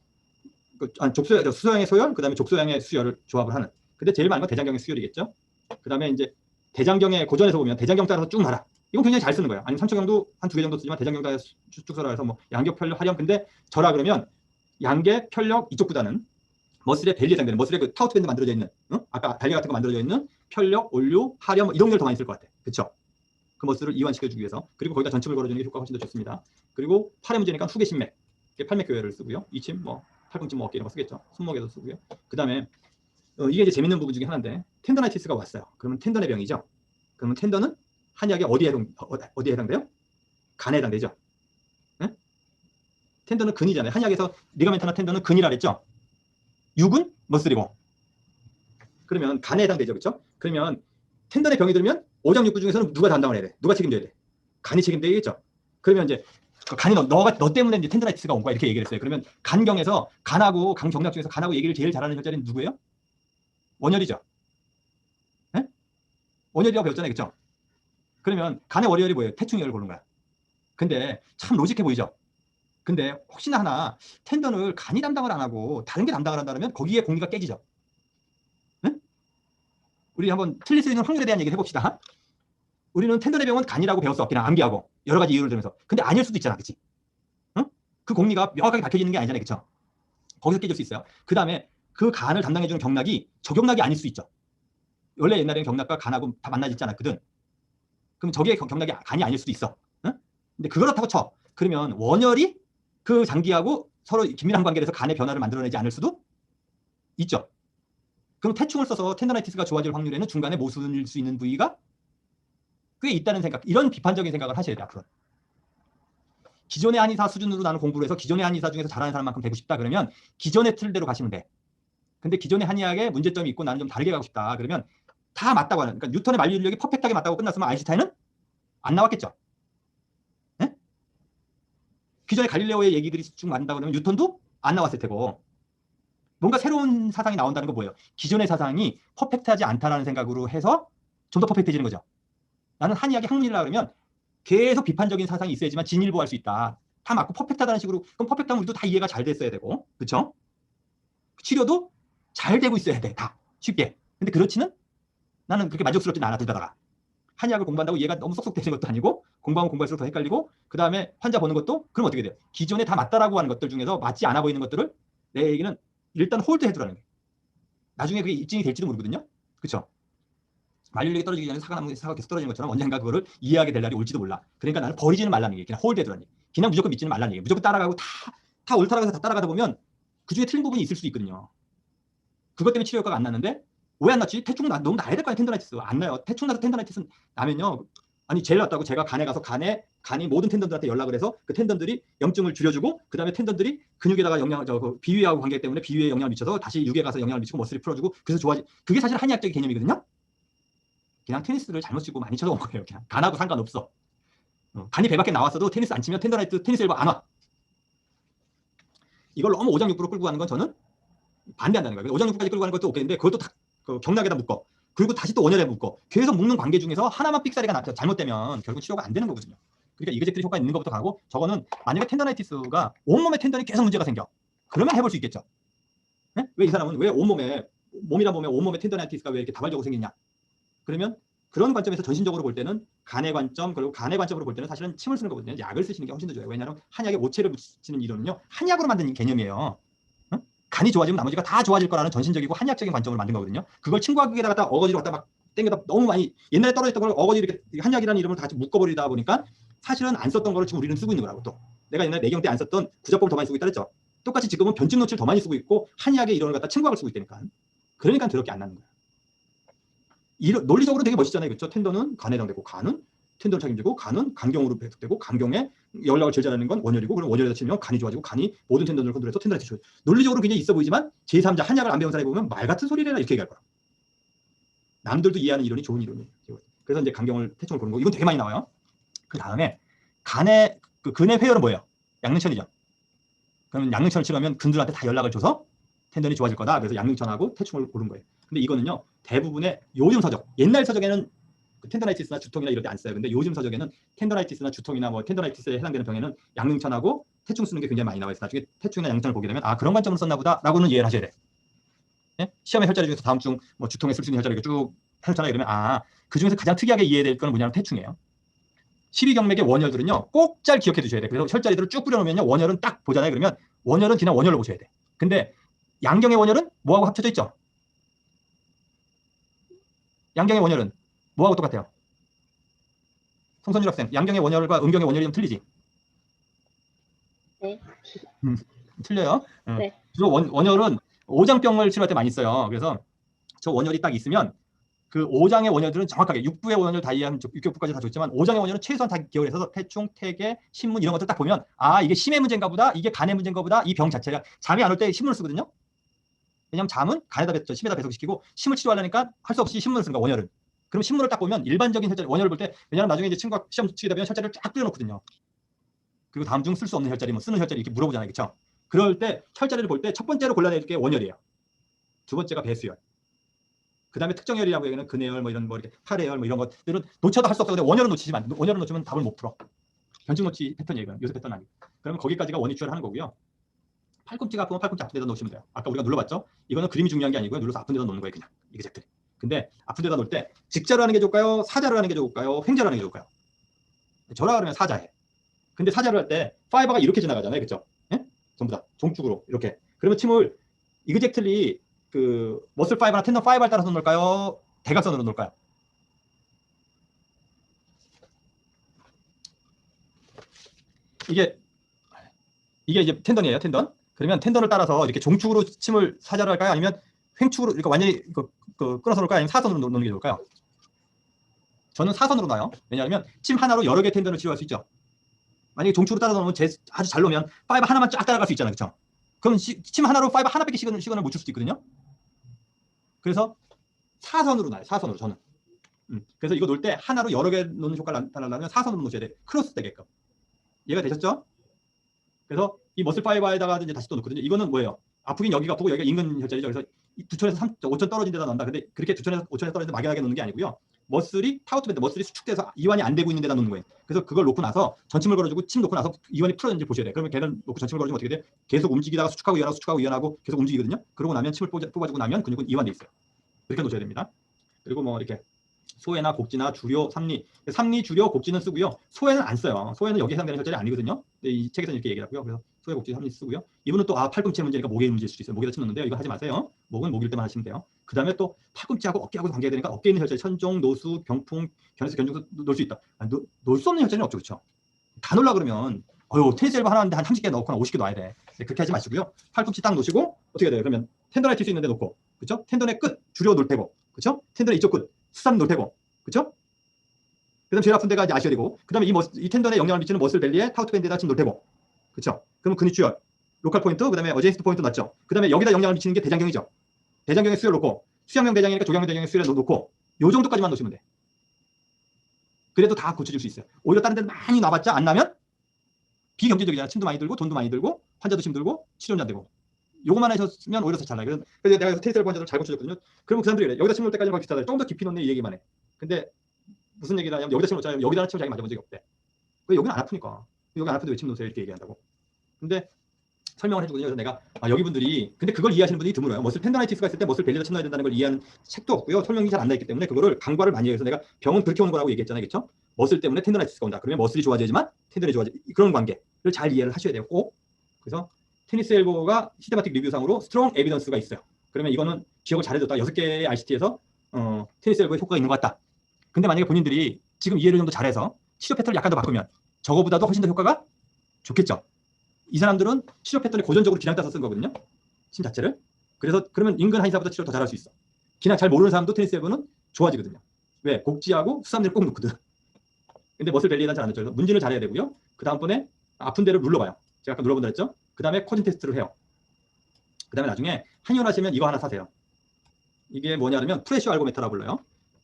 수소양의 소혈, 그다음에 족소양의 수혈을 조합을 하는. 근데 제일 많은 건 대장경의 수혈이겠죠. 그다음에 이제 대장경의 고전에서 보면 대장경 따라서 쭉 말아. 이건 굉장히 잘 쓰는 거예요. 아니면 삼초경도 한 2개 정도 쓰지만 대장경 따라서 쭉 써라 뭐 양격 편력 하렴. 근데 저라 그러면 양계 편력 이쪽보다는 머슬의 벨리에 해당되는 머슬의 그 타우트 밴드 만들어져 있는 아까 달걀 같은 거 만들어져 있는 편력, 올류, 하렴 뭐 이런 걸 더 많이 쓸 것 같아. 그렇죠? 그 머슬을 이완시켜주기 위해서. 그리고 거기다 전침을 걸어주는 게 효과가 훨씬 더 좋습니다. 그리고 팔의 문제니까 후계신맥, 팔맥 교회를 쓰고요. 이침, 뭐 팔꿈치, 뭐 어깨 이런 거 쓰겠죠. 손목에도 쓰고요. 그 다음에 이게 이제 재밌는 부분 중에 하나인데 텐더나이티스가 왔어요. 그러면 텐던의 병이죠. 그러면 텐던은 한약에 어디에 해당돼요? 간에 해당되죠. 응? 텐던은 근이잖아요. 한의학에서 리가멘트나 텐던은 근이라 그랬죠. 육은 머슬이고. 그러면 간에 해당되죠. 그렇죠? 그러면 텐던에 병이 들면 오장육부 중에서는 누가 담당을 해야 돼? 누가 책임져야 돼? 간이 책임져야겠죠. 그러면 이제 간이 너 때문에 이제 텐더라이티스가 온 거야 이렇게 얘기를 했어요. 그러면 간경에서 간하고 간경락 중에서 간하고 얘기를 제일 잘하는 혈자리는 누구예요? 원혈이죠. 네? 원혈이라고 배웠잖아요, 그렇죠? 그러면 간의 원혈이 뭐예요? 태충혈을 고른 거야. 근데 참 로직해 보이죠? 근데 혹시나 하나 텐던을 간이 담당을 안 하고 다른 게 담당을 한다면 거기에 공리가 깨지죠. 네? 우리 한번 틀릴 수 있는 확률에 대한 얘기를 해봅시다. 우리는 텐던의 병은 간이라고 배웠어. 그냥 암기하고 여러 가지 이유를 들면서. 근데 아닐 수도 있잖아, 그렇지? 응? 그 공리가 명확하게 밝혀지는 게 아니잖아요, 그렇죠? 거기서 깨질 수 있어요. 그 다음에 그 간을 담당해주는 경락이 저경락이 아닐 수 있죠. 원래 옛날에는 경락과 간하고 다 만나지 않았거든. 그럼 저게 경락이 간이 아닐 수도 있어. 응? 근데 그렇다고 쳐. 그러면 원혈이 그 장기하고 서로 긴밀한 관계에서 간의 변화를 만들어내지 않을 수도 있죠. 그럼 태충을 써서 텐더나이티스가 좋아질 확률에는 중간에 모순일 수 있는 부위가 꽤 있다는 생각, 이런 비판적인 생각을 하셔야 돼요. 앞으로. 기존의 한의사 수준으로 나는 공부를 해서 기존의 한의사 중에서 잘하는 사람만큼 되고 싶다 그러면 기존의 틀대로 가시면 돼. 근데 기존의 한의학에 문제점이 있고 나는 좀 다르게 가고 싶다 그러면 다 맞다고 하는, 그러니까 뉴턴의 만류인력이 퍼펙트하게 맞다고 끝났으면 아인슈타인은 안 나왔겠죠. 네? 기존의 갈릴레오의 얘기들이 쭉 맞는다고 그러면 뉴턴도 안 나왔을 테고, 뭔가 새로운 사상이 나온다는 건 뭐예요? 기존의 사상이 퍼펙트하지 않다라는 생각으로 해서 좀 더 퍼펙트해지는 거죠. 나는 한의학이 학문이라 그러면 계속 비판적인 사상이 있어야지만 진일보할 수 있다. 다 맞고 퍼펙트하다는 식으로, 그럼 퍼펙트하면 우리도 다 이해가 잘 됐어야 되고, 그렇죠? 치료도 잘 되고 있어야 돼, 다 쉽게. 근데 그렇지는 나는 그렇게 만족스럽지는 않아. 둘다가 한의학을 공부한다고 얘가 너무 쏙쏙 되는 것도 아니고, 공부하면 공부할수록 더 헷갈리고, 그 다음에 환자 보는 것도 그럼 어떻게 돼요? 기존에 다 맞다라고 하는 것들 중에서 맞지 않아 보이는 것들을 내 얘기는 일단 홀드 해두라는 거예요. 나중에 그게 입증이 될지도 모르거든요. 그렇죠? 만류력이 떨어지기 전에 사과 계속 떨어지는 것처럼 언젠가 그거를 이해하게 될 날이 올지도 몰라. 그러니까 나는 버리지는 말라는 얘기, 그냥 홀드 해두라는 얘기. 그냥 무조건 믿지는 말라는 얘기. 무조건 따라가고 다 옳다라고 해서 다 따라가다 보면 그 중에 틀린 부분이 있을 수 있거든요. 그것 때문에 치료 효과가 안 나는데 왜 안 났지? 태충 너무 나야 될 거 아니야. 텐더나이티스 안 나요. 태충 나서 텐더나이티스 나면요, 아니 제일 낫다고 제가 간에 가서 간이 모든 텐던들한테 연락을 해서 그 텐던들이 염증을 줄여주고, 그 다음에 텐던들이 근육에다가 비위하고 관계 때문에 비위에 영향을 미쳐서 다시 육에 가서 영향을 미치고 머슬이 풀어주고, 그래서 좋아지. 그게 사실 한의학적인 개념이거든요. 그냥 테니스를 잘못 치고 많이 쳐서 온 거예요. 그냥 간하고 상관없어. 간이 100밖에 나왔어도 테니스 안 치면 테니스 엘보 안 와. 이걸 너무 오장육부로 끌고 가는 건 저는 반대한다는 거예요. 오장육부까지 끌고 가는 것도 오케이인데 그것도 다 그 경락에다 묶어. 그리고 다시 또 원혈에 묶어. 계속 묶는 관계 중에서 하나만 삑사리가 잘못되면 결국 치료가 안 되는 거거든요. 그러니까 이거제들이 효과 있는 것부터 가고, 저거는 만약에 텐더나이티스가 온몸에 텐던이 계속 문제가 생겨. 그러면 해볼 수 있겠죠. 네? 왜 이 사람은 왜 몸이란 몸에 온몸에 텐더나이티스가 왜 이렇게 다발적으로 생겼냐? 그러면 그런 관점에서 전신적으로 볼 때는 간의 관점, 그리고 간의 관점으로 볼 때는 사실은 침을 쓰는 것보다는 약을 쓰시는 게 훨씬 더 좋아요. 왜냐하면 한약에 오체를 붙이는 이론은요, 한약으로 만든 개념이에요. 응? 간이 좋아지면 나머지가 다 좋아질 거라는 전신적이고 한의학적인 관점을 만든 거거든요. 그걸 침과극에다가 갖다 어거지로 갖다 막 땡겨다 너무 많이 옛날에 떨어졌던 걸 어거지 이렇게 한약이라는 이름을 다 같이 묶어버리다 보니까 사실은 안 썼던 거를 지금 우리는 쓰고 있는 거라고. 또 내가 옛날에 내경 때 안 썼던 구자법을 더 많이 쓰고 있다 그랬죠. 똑같이 지금은 변증 노치를 더 많이 쓰고 있고 한의학의 이론을 갖다 침과극을 쓰고 있다니까. 그러니까 더럽게 안 나는 거야. 논리적으로 되게 멋있잖아요. 그렇죠? 텐더는 간에 해당되고, 간은 텐더를 책임지고, 간은 간경으로 배속되고, 간경에 연락을 제일 잘하는 건 원혈이고, 그럼 원혈에다 치면 간이 좋아지고, 간이 모든 텐더를 컨트롤해서 텐더를 치료. 논리적으로 굉장히 있어 보이지만 제3자 한약을 안 배운 사람이 보면 말 같은 소리래라 이렇게 얘기할 거야. 남들도 이해하는 이론이 좋은 이론이에요. 그래서 이제 간경을 태충을 고른 거. 이건 되게 많이 나와요. 그 다음에 간의 그 근의 회열은 뭐예요? 양릉천이죠. 그러면 양릉천을 치료하면 근들한테 다 연락을 줘서 텐던이 좋아질 거다. 그래서 양릉천하고 태충을 고른 거예요. 근데 이거는요, 대부분의 요즘 서적, 옛날 서적에는 텐더나이티스나 주통이나 이런 데 안 써요. 근데 요즘 서적에는 텐더나이티스나 주통이나 뭐 텐더나이티스에 해당되는 병에는 양릉천하고 태충 쓰는 게 굉장히 많이 나와 있어요. 나중에 태충이나 양릉천을 보게 되면 아, 그런 관점으로 썼나 보다라고는 이해를 하셔야 돼. 네? 시험의 혈자리 중에서 다음 중 뭐 주통에 쓸 수 있는 혈자리가 쭉 해놓잖아요. 그러면 아, 그 중에서 가장 특이하게 이해될 거는 뭐냐면 태충이에요. 12경맥의 원혈들은요, 꼭 잘 기억해 두셔야 돼. 그래서 혈자리들을 쭉 뿌려놓으면요, 원혈은 딱 보잖아요. 그러면 원혈은 그냥 원혈로 보셔야 돼. 근데 양경의 원혈은 뭐하고 합쳐져 있죠? 양경의 원혈은 뭐하고 똑같아요? 송선율 학생, 양경의 원혈과 음경의 원혈이 좀 틀리지? 네. 틀려요. 네. 주로 원혈은 오장병을 치료할 때 많이 써요. 그래서 저 원혈이 딱 있으면 그 5장의 원혈들은 정확하게 6부의 원혈 다 이해하면 6교부까지 다 줬지만 5장의 원혈은 최소한 다 기억을 해서 태충, 태계, 신문 이런 것들 딱 보면 아 이게 심의 문제인가 보다, 이게 간의 문제인가 보다, 이 병 자체가 잠이 안 올 때 신문을 쓰거든요. 왜냐하면 잠은 간에다 심에다 배속시키고 심을 치료하려니까 할 수 없이 신문을 쓰는 거야 원혈은. 그럼 신문을 딱 보면 일반적인 혈자리 원혈을 볼 때 왜냐하면 나중에 이제 친구가 시험 치게 되면 혈자리를 쫙 뿌려놓거든요. 그리고 다음 중 쓸 수 없는 혈자리, 뭐 쓰는 혈자리 이렇게 물어보잖아요, 그렇죠? 그럴 때 혈자리를 볼 때 첫 번째로 골라낼 게 원혈이에요. 두 번째가 배수혈. 그 다음에 특정혈이라고 얘기하는 근해혈, 뭐 이런 뭐 이렇게 팔해혈, 뭐 이런 것들은 놓쳐도 할 수 없어. 근데 원혈은 놓치지만 원혈은 놓치면 답을 못 풀어. 변증 놓치 패턴 얘기예요. 요새 패턴 아니고. 그러면 거기까지가 원위치를 하는 거고요. 팔꿈치가 아프면 팔꿈치 아픈 데다 놓으시면 돼요. 아까 우리가 눌러봤죠? 이거는 그림이 중요한 게 아니고요. 눌러서 아픈 데다 놓는 거예요, 그냥 이게 잭들. 근데 아픈 데다 놓을 때 직자로 하는 게 좋을까요? 사자로 하는 게 좋을까요? 횡자로 하는 게 좋을까요? 저라 그러면 사자해. 근데 사자로 할 때 파이버가 이렇게 지나가잖아요, 그렇죠? 예? 전부 다 종축으로 이렇게. 그러면 침을 이그젝틀리 그 머슬 파이버나 텐던 파이버에 따라서 놓을까요? 대각선으로 놓을까요? 이게 이제 텐던이에요, 텐던. 그러면 텐던을 따라서 이렇게 종축으로 침을 사자로 할까요? 아니면 횡축으로 이렇게 완전히 끊어서 놓을까요? 아니면 사선으로 놓는 게 좋을까요? 저는 사선으로 놔요. 왜냐하면 침 하나로 여러 개의 텐던을 치료할 수 있죠. 만약에 종축으로 따라 놓으면 아주 잘 놓으면 파이버 하나만 쫙 따라갈 수 있잖아요, 그렇죠? 그럼 침 하나로 파이버 하나밖에 시간을 못 줄 수도 있거든요. 그래서 사선으로 놔요. 사선으로 저는. 그래서 이거 놓을 때 하나로 여러 개 놓는 효과를 나타내려면 사선으로 놓으셔야 돼. 크로스 되게끔. 이해가 되셨죠? 그래서 이 머슬 파이버에다가 이제 다시 또 놓거든요. 이거는 뭐예요? 아프긴 여기가 아프고 여기가 인근 혈자리죠. 그래서 2천에서 5천 떨어진 데다 넣는다. 근데 그렇게 2천에서 5천에서 떨어진 데 막연하게 놓는 게 아니고요. 머슬이 타우트밴드, 머슬이 수축돼서 이완이 안 되고 있는 데다 놓는 거예요. 그래서 그걸 놓고 나서 전침을 걸어주고 침 놓고 나서 이완이 풀어졌는지 보셔야 돼요. 그러면 걔를 놓고 전침을 걸어주면 어떻게 돼? 계속 움직이다가 수축하고 이완하고 수축하고 이완하고 계속 움직이거든요. 그러고 나면 침을 뽑아주고 나면 근육은 이완돼 있어요. 그렇게 놓으셔야 됩니다. 그리고 뭐 이렇게 소해나 곡지나 주료, 삼리, 주료, 곡지는 쓰고요. 소해는 안 써요. 소해는 여기 해당되는 혈자리 아니거든요. 이 책에서는 이렇게 얘기를 하고요. 그래서 소해, 곡지, 삼리 쓰고요. 이분은 또 팔꿈치의 문제니까 목의 문제일 수도 있어요. 목에다 침 넣는데요. 이거 하지 마세요. 목은 목일 때만 하시면 돼요. 그 다음에 또 팔꿈치하고 어깨하고 관계가 되니까 어깨에 있는 혈자리, 천종, 노수, 병풍, 견에서 견종도 놓을 수 있다. 놓을 수 없는 혈자리는 없죠, 그렇죠? 다 놓으려 그러면 테니스 엘보 하나 하는데 한 30개 넣거나 50개 놔야 돼. 그렇게 하지 마시고요. 팔꿈치 딱 놓으시고 어떻게 돼요? 그러면 텐던에 튈 수 있는데 놓고, 그렇죠? 텐던의 끝 주려 놓을 테고, 그렇죠? 텐던의 이쪽 끝 수삼 놓을 테고, 그렇죠? 그다음 제일 아픈 데가 이제 아시얼이고, 그다음에 이 텐던에 영향을 미치는 머슬 벨리에 타우트 밴드에다 침 놓을 테고, 그렇죠? 그러면 근육주열, 로컬 포인트, 그다음에 어제인스트 포인트 맞죠? 그다음에 여기다 영향을 미치는 게 대장경이죠. 대장경에 수혈 놓고, 수양경 대장이니까 조경경 대장에 수혈 놓고, 요 정도까지만 놓으시면 돼. 그래도 다 고쳐질 수 있어요. 오히려 다른 데 많이 놔봤자 안 나면 비경제적이잖아. 침도 많이 들고 돈도 많이 들고 환자도 힘들고 치료는 안 되고. 요거만 하셨으면 오히려 더 잘 나요. 그래서 내가 테니스 환자들 잘 고쳐줬거든요. 그러면 그 사람들이 그래. 여기다 침 놓을 때까지는 거의 비슷하다. 조금 더 깊이 놓네 이 얘기만 해. 근데 무슨 얘기를 하냐면 여기다 침 놓잖아요. 여기다는 침을 자기 맞아본 적이 없대. 왜 여기는 안 아프니까. 여기 안 아픈데 왜 침 놓으세요? 이렇게 얘기한다고. 근데 설명을 해주거든요. 그래서 내가 여기 분들이 근데 그걸 이해하시는 분이 드물어요. 머슬 텐더나이티스가 있을 때 머슬 벨리에다 침 넣어야 된다는 걸 이해하는 책도 없고요. 설명이 잘 안 나 있기 때문에 그거를 간과를 많이 해서 내가 병은 그렇게 오는 거라고 얘기했잖아요. 그렇죠? 머슬 때문에 텐더나이티스가 온다. 그러면 머슬이 좋아지지만 텐더이 좋아지 그런 관계를 잘 이해를 하셔야 돼요. 꼭. 그래서 테니스 엘보가 시스테마틱 리뷰상으로 스트롱 에비던스가 있어요. 그러면 이거는 기억을 잘해줬다. 6개의 RCT에서 테니스 엘보에 효과가 있는 것 같다. 근데 만약에 본인들이 지금 이해를 좀 더 잘해서 치료 패턴을 약간 더 바꾸면 저거보다도 훨씬 더 효과가 좋겠죠. 이 사람들은 치료 패턴을 고전적으로 기량 따서 쓴 거거든요. 침 자체를. 그래서 그러면 인근 한의사보다 치료를 더 잘할 수 있어. 기량 잘 모르는 사람도 테니스 엘보는 좋아지거든요. 왜? 곡지하고 수삼리를 꼭 놓거든. 근데 머슬 벨리에는 잘 안 놓죠. 문진을 잘해야 되고요. 그 다음번에 아픈 데를 눌러봐요. 제가 아까 눌러본다 했죠? 그 다음에 코진 테스트를 해요. 그 다음에 나중에 한의원 하시면 이거 하나 사세요. 이게 뭐냐면 프레쉬 알고메타라고 불러요.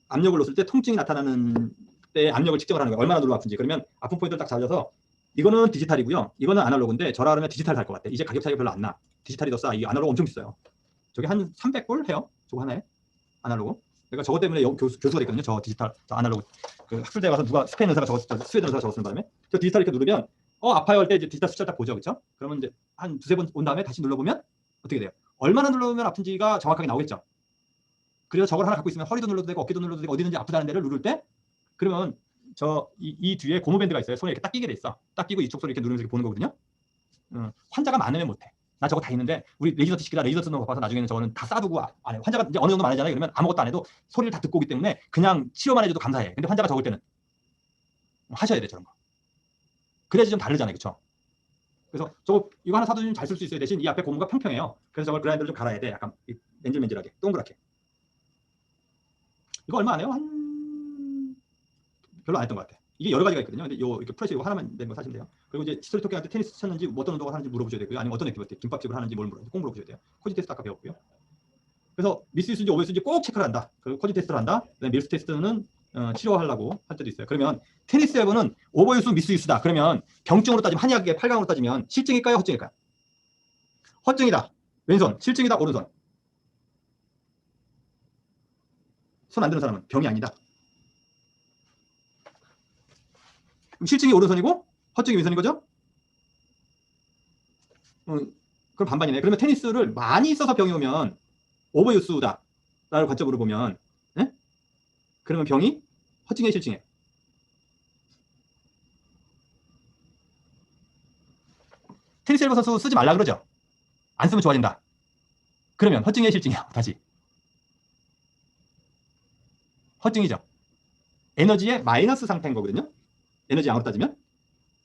압력을 놓을 때 통증이 나타나는 때 압력을 측정을 하는 거예요. 얼마나 누르면 아픈지. 그러면 아픈 포인트를 딱 잡아서 이거는 디지털이고요. 이거는 아날로그인데 저라 그러면 디지털 살 것 같아. 이제 가격 차이가 별로 안 나. 디지털이 더 싸. 이 아날로그 엄청 비싸요. 저게 한 300불 해요. 저거 하나에. 아날로그. 내가 저거 때문에 교수가 됐거든요. 저 디지털, 저 아날로그. 그 학술대에 가서 누가 스페인 의사가 스웨덴 의사가 적었는 바람에 저 디지털 이렇게 누르면 아파요 할 때 이제 디지털 숫자를 딱 보죠. 그렇죠? 그러면 이제 한 두세 번 온 다음에 다시 눌러보면 어떻게 돼요? 얼마나 눌러보면 아픈지가 정확하게 나오겠죠. 그래서 저걸 하나 갖고 있으면 허리도 눌러도 되고 어깨도 눌러도 되고 어디든지 아프다는 데를 누를 때 그러면 이 뒤에 고무밴드가 있어요. 손에 이렇게 딱 끼게 돼 있어. 딱 끼고 이쪽 소리 이렇게 누르면서 이렇게 보는 거거든요. 환자가 많으면 못해. 나 저거 다 있는데 우리 레이저 시키다 레이저 쓰는 거 봐서 나중에는 저거는 다 쏴두고 안 해. 환자가 이제 어느 정도 많아지잖아요. 그러면 아무것도 안 해도 소리를 다 듣고 오기 때문에 그냥 치료만 해줘도 감사해. 근데 환자가 적을 때는 하셔야 돼 저런 거. 그래야지 좀 다르잖아요, 그렇죠? 그래서 저거 이거 하나 사도 좀 잘 쓸 수 있어요. 대신 이 앞에 고무가 평평해요. 그래서 저걸 그라인더를 좀 갈아야 돼. 약간 맨질맨질하게 동그랗게. 이거 얼마 안 해요? 한 별로 안 했던 것 같아. 이게 여러 가지가 있거든요. 근데 요 이렇게 프레시 이거 하나만 된 거 사시면 돼요. 그리고 이제 스토리 토끼한테 테니스 쳤는지 뭐 어떤 운동을 하는지 물어보셔야 되고요. 아니면 어떤 액티비티, 김밥집을 하는지 뭘 물어보셔야 꼭 물어보셔야 돼요. 코지 테스트 아까 배웠고요. 그래서 미스유스인지 오버유스인지 꼭 체크를 한다. 그리고 코지 테스트를 한다. 그다음에 밀스 테스트는 치료하려고 할 때도 있어요. 그러면 테니스 앨범은 오버유스, 미스유스다. 그러면 병증으로 따지면 한의학의 8강으로 따지면 실증일까요, 허증일까요? 허증이다. 왼손. 실증이다. 오른손. 손 안 드는 사람은 병이 아니다. 그럼 실증이 오른손이고 허증이 왼손인 거죠? 그럼 반반이네. 그러면 테니스를 많이 써서 병이 오면 오버유스다 라는 관점으로 보면 그러면 병이 허증에 실증에 테니스 엘보 선수 쓰지 말라 그러죠. 안 쓰면 좋아진다. 그러면 허증에 실증이야. 다시 허증이죠. 에너지의 마이너스 상태인 거거든요. 에너지 양으로 따지면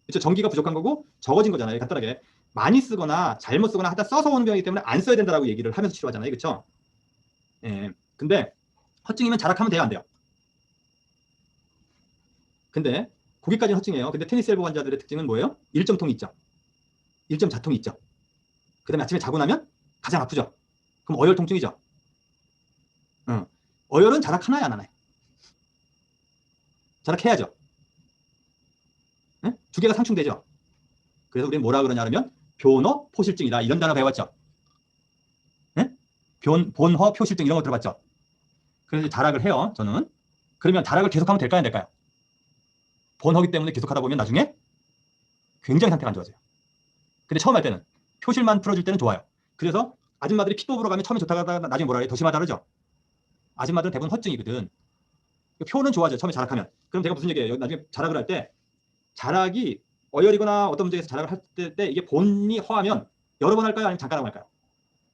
그렇죠. 전기가 부족한 거고 적어진 거잖아요. 간단하게 많이 쓰거나 잘못 쓰거나 하다 써서 오는 병이기 때문에 안 써야 된다라고 얘기를 하면서 치료하잖아요. 그렇죠. 예. 근데 허증이면 자락하면 돼요, 안 돼요? 근데 거기까지는 허증이에요. 근데 테니스 엘보 환자들의 특징은 뭐예요? 일점통이 있죠. 일점 자통이 있죠. 그 다음에 아침에 자고 나면 가장 아프죠. 그럼 어혈 통증이죠. 어혈은 자락하나요, 안 하나요? 자락해야죠. 두 개가 상충되죠. 그래서 우리는 뭐라 그러냐 하면 변허 포실증이다. 이런 단어 배웠죠. 본허 표실증 이런 거 들어봤죠. 그래서 자락을 해요. 저는. 그러면 자락을 계속하면 될까요, 안 될까요? 본허기 때문에 계속하다 보면 나중에 굉장히 상태가 안 좋아져요. 근데 처음 할 때는 표실만 풀어줄 때는 좋아요. 그래서 아줌마들이 피 뽑으러 가면 처음에 좋다가 하다가 나중에 뭐라 그래? 더 심하다 그러죠. 아줌마들은 대부분 허증이거든. 표는 좋아져요. 처음에 자락하면. 그럼 제가 무슨 얘기예요? 나중에 자락을 할 때 자락이 어혈이거나 어떤 문제에서 자락을 할 때 이게 본이 허하면 여러 번 할까요? 아니면 잠깐 하고 할까요?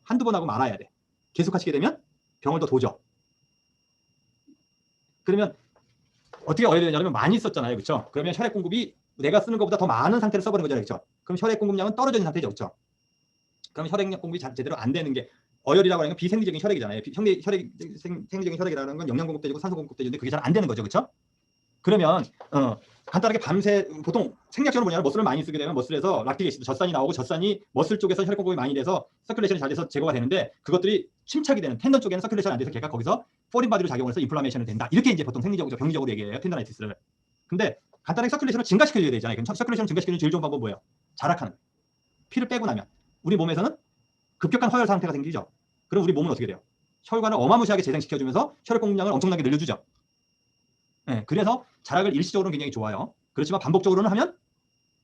한두 번 하고 말아야 돼. 계속 하시게 되면 병을 더 도죠. 그러면 어떻게 어혈이 되냐면 많이 썼잖아요. 그렇죠? 그러면 혈액 공급이 내가 쓰는 것보다 더 많은 상태를 써버리는 거잖아요. 그렇죠? 그럼 혈액 공급량은 떨어져 있는 상태죠. 그렇죠? 그럼 혈액 공급이 제대로 안 되는 게 어혈이라고 하는 건 비생리적인 혈액이잖아요. 생리적인 혈액이라는 건 영양 공급되고 산소 공급되는데 그게 잘 안 되는 거죠. 그렇죠? 그러면 간단하게 밤새 보통 생리학적으로 뭐냐면 머슬을 많이 쓰게 되면 머슬에서 락틱 애시드 젖산이 나오고 젖산이 머슬 쪽에서 혈액 공급이 많이 돼서 서큘레이션이 잘 돼서 제거가 되는데 그것들이 침착이 되는 텐던 쪽에는 서큘레이션이 안 돼서 걔가 거기서 포린 바디로 작용을 해서 인플라메이션이 된다. 이렇게 이제 보통 생리적으로 병리적으로 얘기해요. 텐더나이티스를. 근데 간단하게 서큘레이션을 증가시켜줘야 되잖아요. 그럼 서큘레이션을 증가시키는 제일 좋은 방법은 뭐예요? 자락하는. 피를 빼고 나면 우리 몸에서는 급격한 허혈 상태가 생기죠. 그럼 우리 몸은 어떻게 돼요? 혈관을 어마무시하게 재생시켜주면서 혈액 공급량을 엄청나게 늘려주죠. 네, 그래서 자락을 일시적으로는 굉장히 좋아요. 그렇지만 반복적으로는 하면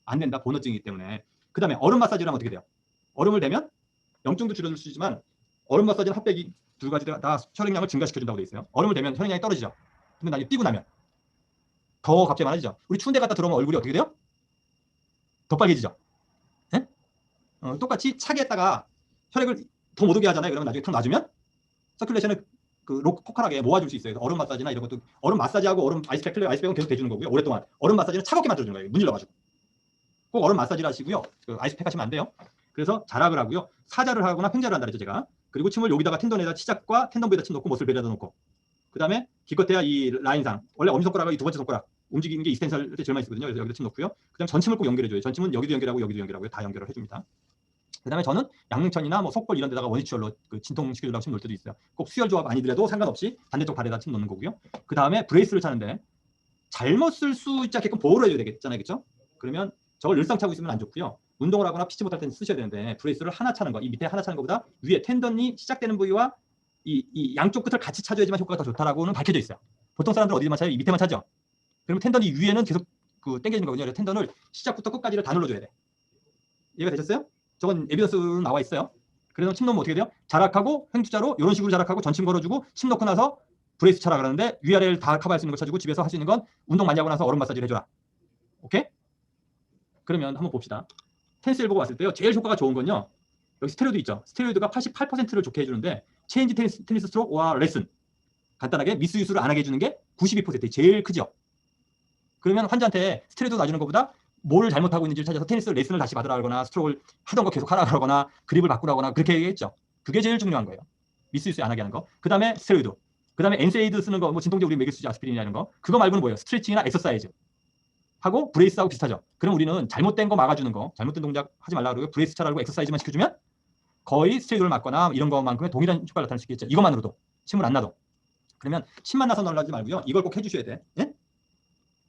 안 된다. 본어증이기 때문에. 그 다음에 얼음 마사지를 하면 어떻게 돼요? 얼음을 대면 염증도 줄여줄 수 있지만 얼음 마사지는 핫팩이 두 가지 다 혈액량을 증가시켜준다고 돼 있어요. 얼음을 대면 혈액량이 떨어지죠. 근데 나중에 뛰고 나면 더 갑자기 많아지죠. 우리 추운 데 갔다 들어오면 얼굴이 어떻게 돼요? 더 빨개지죠. 네? 똑같이 차게 했다가 혈액을 더 못 오게 하잖아요. 그러면 나중에 탁 놔주면 서큘레이션을 코칼하게 모아줄 수 있어요. 얼음 마사지나 이런 것도 얼음 마사지하고 얼음 아이스팩은 계속 대주는 거고요. 오랫동안 얼음 마사지는 차갑게 만들어주는 거예요. 문질러가지고 꼭 얼음 마사지를 하시고요. 그 아이스팩 하시면 안 돼요. 그래서 자락을 하고요. 사자를 하거나 횡자를 한다 그랬죠 제가. 그리고 침을 여기다가 텐던에다 치작과 텐던 부에다 침 넣고 머슬 베에다 넣고 그 다음에 기껏해야 이 라인상 원래 엄지손가락과 이 두 번째 손가락 움직이는 게 이스텐셜 때 제일 많이 쓰거든요. 그래서 여기다 침 넣고요. 그 다음에 전침을 꼭 연결해줘요. 전침은 여기도 연결하고 여기도 연결하고요. 다 연결을 해줍니다. 그 다음에 저는 양릉천이나 뭐 속골 이런 데다가 원위치열로 그 진통시켜주려고 침 넣을 때도 있어요. 꼭 수혈 조합 아니더라도 상관없이 반대쪽 발에다 침 넣는 거고요. 그 다음에 브레이스를 차는데 잘못 쓸 수 있게끔 보호를 해줘야 되겠잖아요. 그렇죠? 그러면 저걸 늘상 차고 있으면 안 좋고요. 운동을 하거나 피치 못할 때는 쓰셔야 되는데 브레이스를 하나 차는 거, 이 밑에 하나 차는 것보다 위에 텐던이 시작되는 부위와 이 양쪽 끝을 같이 차줘야지만 효과가 더 좋다라고는 밝혀져 있어요. 보통 사람들 어디만 차요? 이 밑에만 차죠. 그러면 텐던이 위에는 계속 그 당겨지는 거거든요. 그래서 텐던을 시작부터 끝까지를 다 눌러줘야 돼. 이해가 되셨어요? 저건 에비던스로 나와 있어요. 그래서 침 넣으면 어떻게 돼요? 자락하고 횡투자로 이런 식으로 자락하고 전침 걸어주고 침 넣고 나서 브레이스 차라 그러는데 위아래를 다 커버할 수 있는 거 쳐주고 집에서 할 수 있는 건 운동 많이 하고 나서 얼음 마사지를 해줘라. 오케이? 그러면 한번 봅시다. 테니스 엘보가 왔을 때요. 제일 효과가 좋은 건요. 여기 스테로이드 있죠. 스테로이드가 88%를 좋게 해주는데 체인지 테니스 스트로크와 레슨 간단하게 미스유스를 안 하게 해주는 게 92% 제일 크죠. 그러면 환자한테 스테로이드 놔주는 것보다 뭘 잘못하고 있는지를 찾아서 테니스 레슨을 다시 받으라거나 스트로크를 하던 거 계속 하라 그러거나 그립을 바꾸라거나 그렇게 얘기했죠. 그게 제일 중요한 거예요. 미스유스 안 하게 하는 거. 그 다음에 스테로이드. 그다음에 엔세이드 쓰는 거 뭐 진통제 우리 먹일 수 있지 아스피린이나 이런 거. 그거 말고는 뭐예요? 스트레칭이나 엑서사이즈. 하고 브레이스하고 비슷하죠. 그럼 우리는 잘못된 거 막아주는 거, 잘못된 동작 하지 말라 그러고 브레이스 차라고 엑서사이즈만 시켜주면 거의 스테로이드를 맞거나 이런 것만큼의 동일한 효과를 나타낼 수 있겠죠. 이것만으로도 침을 안 놔도. 그러면 침만 나서 놀라지 말고요. 이걸 꼭 해주셔야 돼. 예?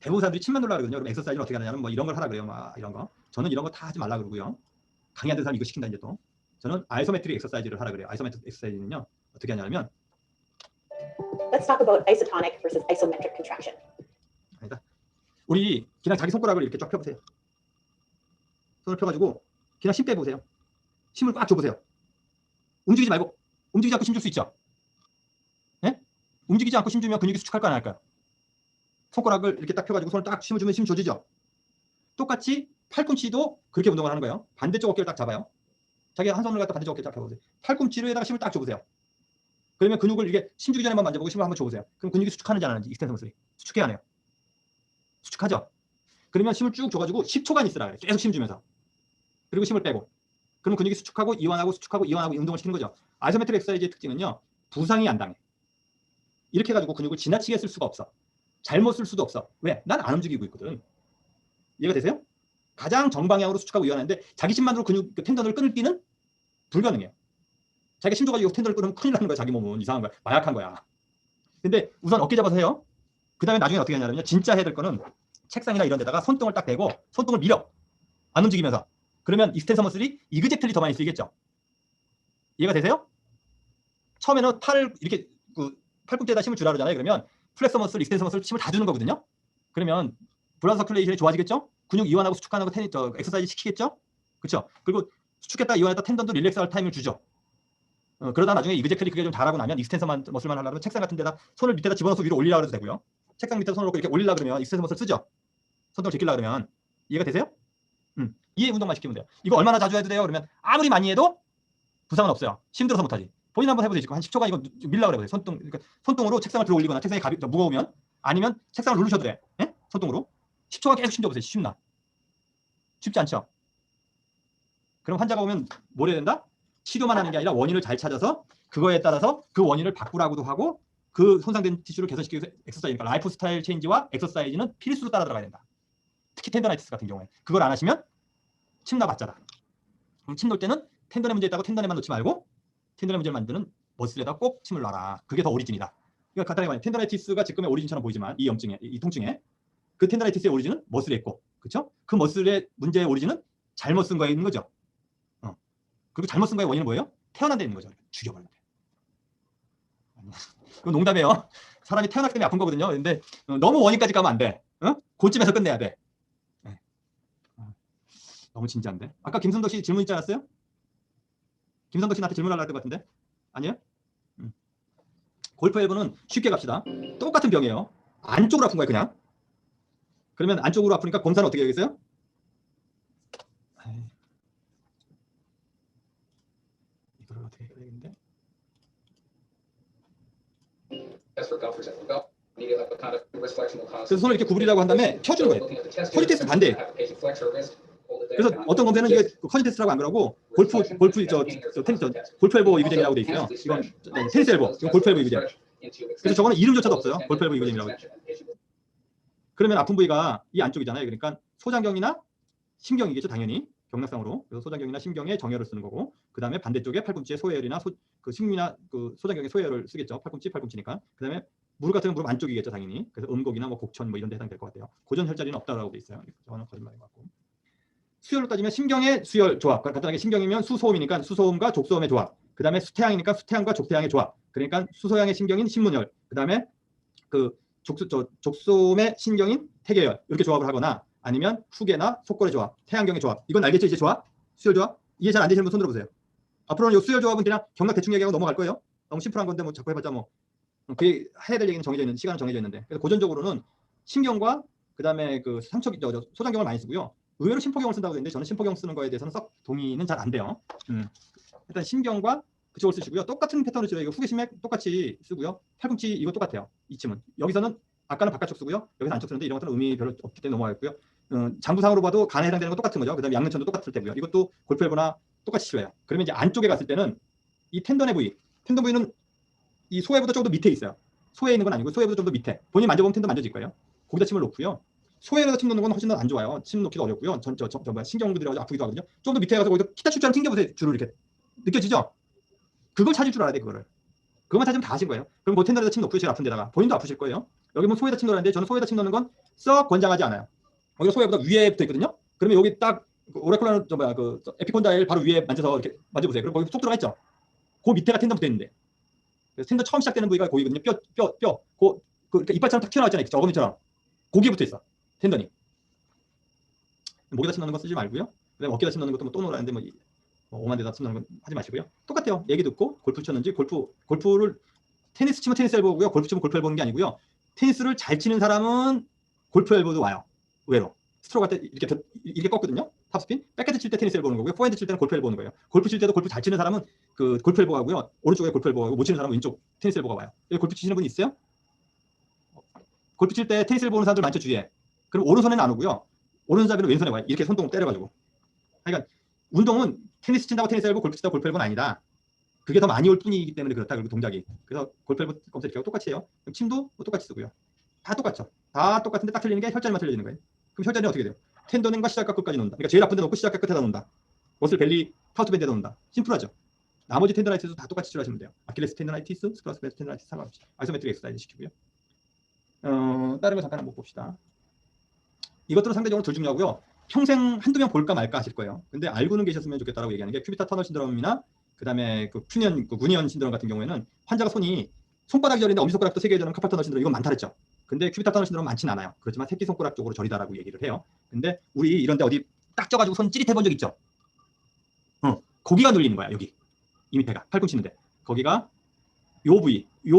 대부분 사람들이 침만 놀라 그러거든요. 그럼 엑서사이즈는 어떻게 하느냐면 뭐 이런 걸 하라 그래요. 막 이런 거. 저는 이런 거 다 하지 말라 그러고요. 강의 안 된 사람 이거 시킨다 이제 또. 저는 아이소메트릭 엑서사이즈를 하라 그래요. 아이소메트릭 엑서사이즈는요. 어떻게 하냐면 Let's talk about isotonic versus isometric contraction. 아니다. 우리 그냥 자기 손가락을 이렇게 쫙 펴보세요. 손을 펴가지고 그냥 힘 빼보세요. 힘을 꽉 줘보세요. 움직이지 말고. 움직이지 않고 힘 줄 수 있죠? 예? 움직이지 않고 힘 주면 근육이 수축할까 안 할까요? 손가락을 이렇게 딱 펴가지고 손을 딱 힘을 주면 힘 줘지죠? 똑같이 팔꿈치도 그렇게 운동을 하는 거예요. 반대쪽 어깨를 딱 잡아요. 자기 한 손을 갖다 반대쪽 어깨를 딱 펴보세요. 팔꿈치로에다가 힘을 딱 줘보세요. 그러면 근육을 이게 힘 주기 전에 한번 만져보고 힘을 한번 줘보세요. 그럼 근육이 수축하는지 안 하는지 익스텐서 머슬이 수축해야 하네요. 수축하죠? 그러면 힘을 쭉 줘가지고 10초간 있으라 그래요. 계속 힘 주면서. 그리고 힘을 빼고. 그러면 근육이 수축하고 이완하고 수축하고 이완하고 운동을 시키는 거죠. 아이소메트릭 엑서사이즈의 특징은요. 부상이 안 당해. 이렇게 해가지고 근육을 지나치게 쓸 수가 없어. 잘못 쓸 수도 없어. 왜? 난 안 움직이고 있거든. 이해가 되세요? 가장 정방향으로 수축하고 이완하는데 자기 힘만으로 근육 텐던을 끊기는 불가능해요. 자기가 힘 줘가지고 텐던을 끊으면 큰일 나는 거야. 자기 몸은 이상한 거야. 마약한 거야. 근데 우선 어깨 잡아서 해요. 그 다음에 나중에 어떻게 하냐면요. 진짜 해야 될 거는 책상이나 이런 데다가 손등을 딱 대고 손등을 밀어. 안 움직이면서. 그러면 익스텐서 머슬이 이그젝틀리 더 많이 쓰이겠죠. 이해가 되세요? 처음에는 팔을 이렇게 그 팔꿈치에다 힘을 주라 그러잖아요. 그러면 플렉서 머슬, 익스텐서 머슬 힘을 다 주는 거거든요. 그러면 블러드 서큘레이션이 좋아지겠죠? 근육 이완하고 수축하는 거 엑서사이즈 시키겠죠? 그렇죠? 그리고 수축했다 이완했다 텐던도 릴렉스할 타임을 주죠. 그러다 나중에 이그젝틀리 그게 좀 잘하고 나면 익스텐서 머슬만 하려면 책상 같은 데다 손을 밑에다 집어넣어서 위로 올리려고 해도 되고요. 책상 밑에 손을 놓고 이렇게 올리려고 그러면 익스텐서 머슬 쓰죠. 손등을 제끼려고 그러면. 이해가 되세요? 이 운동만 시키면 돼요. 이거 얼마나 자주 해도 돼요? 그러면 아무리 많이 해도 부상은 없어요. 힘들어서 못하지. 본인 한번 해보세요. 한 10초간 이거 밀라고 해보세요. 그러니까 손등으로 책상을 들어 올리거나 책상이 무거우면 아니면 책상을 누르셔도 돼. 예? 손등으로. 10초간 계속 힘줘보세요. 쉽나? 쉽지 않죠? 그럼 환자가 오면 뭘 해야 된다? 치료만 하는 게 아니라 원인을 잘 찾아서 그거에 따라서 그 원인을 바꾸라고도 하고 그 손상된 티슈를 개선시키기 위해서 엑서사이즈, 그러니까 라이프 스타일 체인지와 엑서사이즈는 필수로 따라 들어가야 된다. 특히 텐더나이티스 같은 경우에 그걸 안 하시면 침나 맞자다. 그럼 침 놓을 때는 텐던에 문제 있다고 텐던에만 놓지 말고 텐던에 문제를 만드는 머슬에다 꼭 침을 놔라. 그게 더 오리진이다. 그러니까 간단하게 말하면 텐더나이티스가 지금의 오리진처럼 보이지만 이 염증에 이 통증에 그 텐더나이티스의 오리진은 머슬에 있고, 그렇죠? 그 머슬의 문제의 오리진은 잘못 쓴 거에 있는 거죠. 그리고 잘못 쓴 거의 원인은 뭐예요? 태어난 데 있는 거죠. 죽여버리면 돼. 그건 농담이에요. 사람이 태어났기 때문에 아픈 거거든요. 근데 너무 원인까지 가면 안 돼. 고점에서 끝내야 돼. 너무 진지한데. 아까 김선덕 씨 질문 있지 않았어요? 김선덕 씨 나한테 질문하려고 했던 것 같은데? 아니에요? 골프 엘보는 쉽게 갑시다. 똑같은 병이에요. 안쪽으로 아픈 거예요, 그냥. 그러면 안쪽으로 아프니까 검사는 어떻게 해야겠어요? 이걸 어떻게 해야 되겠는데? 그래서 손을 이렇게 구부리라고 한 다음에 켜주는 거예요. 커지 테스트 반대예요. 그래서 어떤 검사는 이게 커지 테스트라고 안 그러고 골프 엘보 이그쟁이라고 돼 있어요. 이건 테니스 엘보, 이건 골프 엘보 이그쟁. 그래서 저거는 이름조차도 없어요. 골프 엘보 이그쟁이라고. 그러면 아픈 부위가 이 안쪽이잖아요. 그러니까 소장경이나 심경이겠죠, 당연히 경락상으로. 그래서 소장경이나 심경에 정혈을 쓰는 거고, 그 다음에 반대쪽에 팔꿈치에 소혈이나 그 심이나 그 소장경에 소혈을 쓰겠죠. 팔꿈치니까. 그 다음에 무릎 같은 무릎 안쪽이겠죠, 당연히. 그래서 음곡이나 뭐 곡천 뭐 이런 데 해당될 것 같아요. 고전 혈자리는 없다라고 돼 있어요. 저는 거짓말인 것 같고. 수혈로 따지면 심경의 수혈 조합. 간단하게 심경이면 수소음이니까 수소음과 족소음의 조합. 그 다음에 수태양이니까 수태양과 족태양의 조합. 그러니까 수소양의 심경인 신문혈. 그 다음에 그 족소음의 신경인 태계혈. 이렇게 조합을 하거나 아니면 후계나 속골의 조합, 태양경의 조합. 이건 알겠죠? 이제 조합? 수혈 조합? 이해 잘 안 되시는 분 손 들어보세요. 앞으로는 이 수혈 조합은 그냥 경락 대충 얘기하고 넘어갈 거예요. 너무 심플한 건데 뭐 자꾸 해봤자 뭐 그게 해야 될 얘기는 정해져 있는 시간은 정해져 있는데. 그래서 고전적으로는 신경과 그 다음에 그 소장경을 많이 쓰고요. 의외로 심포경을 쓴다고 했는데 저는 심포경 쓰는 거에 대해서는 썩 동의는 잘 안 돼요. 일단 신경과 그쪽을 쓰시고요. 똑같은 패턴을 쓰고요. 이거 후계심맥 똑같이 쓰고요. 팔꿈치 이거 똑같아요. 이 침은 여기서는 아까는 바깥쪽 쓰고요. 여기서 안쪽 쓰는데 이런 것들은 의미 별로 없기 때문에 넘어가겠고요. 장부상으로 봐도 간에 해당되는 건 똑같은 거죠. 그다음에 양면천도 똑같을 테고요. 이것도 골프 엘보나 똑같이 치료해요. 그러면 이제 안쪽에 갔을 때는 이 텐던 부위는 이 소외보다 조금 더 밑에 있어요. 소에 있는 건 아니고 소에보다 좀 더 밑에 본인이 만져보면 텐더 만져질 거예요. 거기다 침을 놓고요. 소에서 침 놓는 건 훨씬 더 안 좋아요. 침 놓기도 어렵고요. 신경도 들어가지고 아프기도 하거든요. 좀 더 밑에 가서 거기서 기타 출처럼 튕겨보세요. 줄을 이렇게 느껴지죠? 그걸 찾을 줄 알아야 돼. 그것만 찾으면 다 하신 거예요. 그럼 그 텐더에다 침 놓고요. 제일 아픈 데다가 본인도 아프실 거예요. 여기 뭐 소에다 침 놓으라는데 저는 소에다 침 놓는 건 썩 권장하지 않아요. 여기가 소에보다 위에 붙어 있거든요. 그러면 여기 딱 오라클라는 그 에피콘다일 바로 위에 만져서 이렇게 만져보세요. 그럼 거기 쏙 들어가 있죠. 그 밑에가 텐더 붙어 있는데 텐더 처음 시작되는 부위가 거기거든요. 그 이빨처럼 탁 튀어나왔잖아요. 저거미처럼 거기에 붙어 있어. 텐더니. 목에다 침 넣는 거 쓰지 말고요. 그다음에 어깨에다 침 넣는 것도 또 놓으라는데 뭐 오만 데다 침 넣는 건 하지 마시고요. 똑같아요. 얘기 듣고 골프 쳤는지 골프를 테니스 치면 테니스 엘보고요. 골프 치면 골프 엘보는 게 아니고요. 테니스를 잘 치는 사람은 골프 엘보도 와요. 의외로. 스트로크 할 때 이렇게 꺾거든요. 탑스핀. 백헤드 칠 때 테니스 엘보는 거고요. 포핸드 칠 때는 골프 엘보는 거예요. 골프 칠 때도 골프 잘 치는 사람은 그 골프 엘보가 하고요. 오른쪽에 골프 엘보가 하고 못 치는 사람은 왼쪽 테니스 엘보가 와요. 여기 골프 치시는 분 있어요? 골프 칠 때 테니스 엘보 오는 사람들 많죠, 주위에. 그럼 오른손에는 안 오고요. 오른손잡이는 왼손에 와요. 이렇게 손동 때려가지고. 그러니까 운동은 테니스 친다고 테니스 엘보, 골프 친다고 골프 엘보는 아니다. 그게 더 많이 올 뿐이기 때문에 그렇다. 그리고 동작이. 그래서 골프 엘보 검색하고 똑같이 해요. 그럼 침도 똑같이 쓰고요. 다 똑같죠. 다 똑같은데 딱 틀리는 게 혈자리만 틀려지는 거예요. 그럼 혈자리는 어떻게 돼요? 텐더넨과 시작과 끝까지 놓는다. 그러니까 제일 아픈 데 놓고 시작과 끝에다 놓는다. 머슬 벨리 타우트밴드에다 놓는다. 심플하죠. 나머지 텐더나이티스도 다 똑같이 치료하시면 돼요. 아킬레스 텐더나이티스, 스크라스베스 텐더나이티스 상관없이 아이소메트릭 엑서사이즈 시키고요. 다른 거 잠깐 한번 봅시다. 이것들은 상대적으로 덜 중요하고요. 평생 한두 명 볼까 말까 하실 거예요. 근데 알고는 계셨으면 좋겠다라고 얘기하는 게 큐비타 터널 신드롬이나 그다음에 그 구니언 신드롬 같은 경우에는 환자가 손바닥이 저리는데 엄지손가락도 3개 저는 카팔 터널 신드롬 이건 많다 그랬죠. 근데 큐비타 터널 신드롬은 많진 않아요. 그렇지만 새끼손가락 쪽으로 저리다라고 얘기를 해요. 근데 우리 이런데 어디 딱 쪄가지고 손 찌릿해 본 적 있죠? 거기가 눌리는 거야. 여기 이 밑에가 팔꿈치인데 거기가 요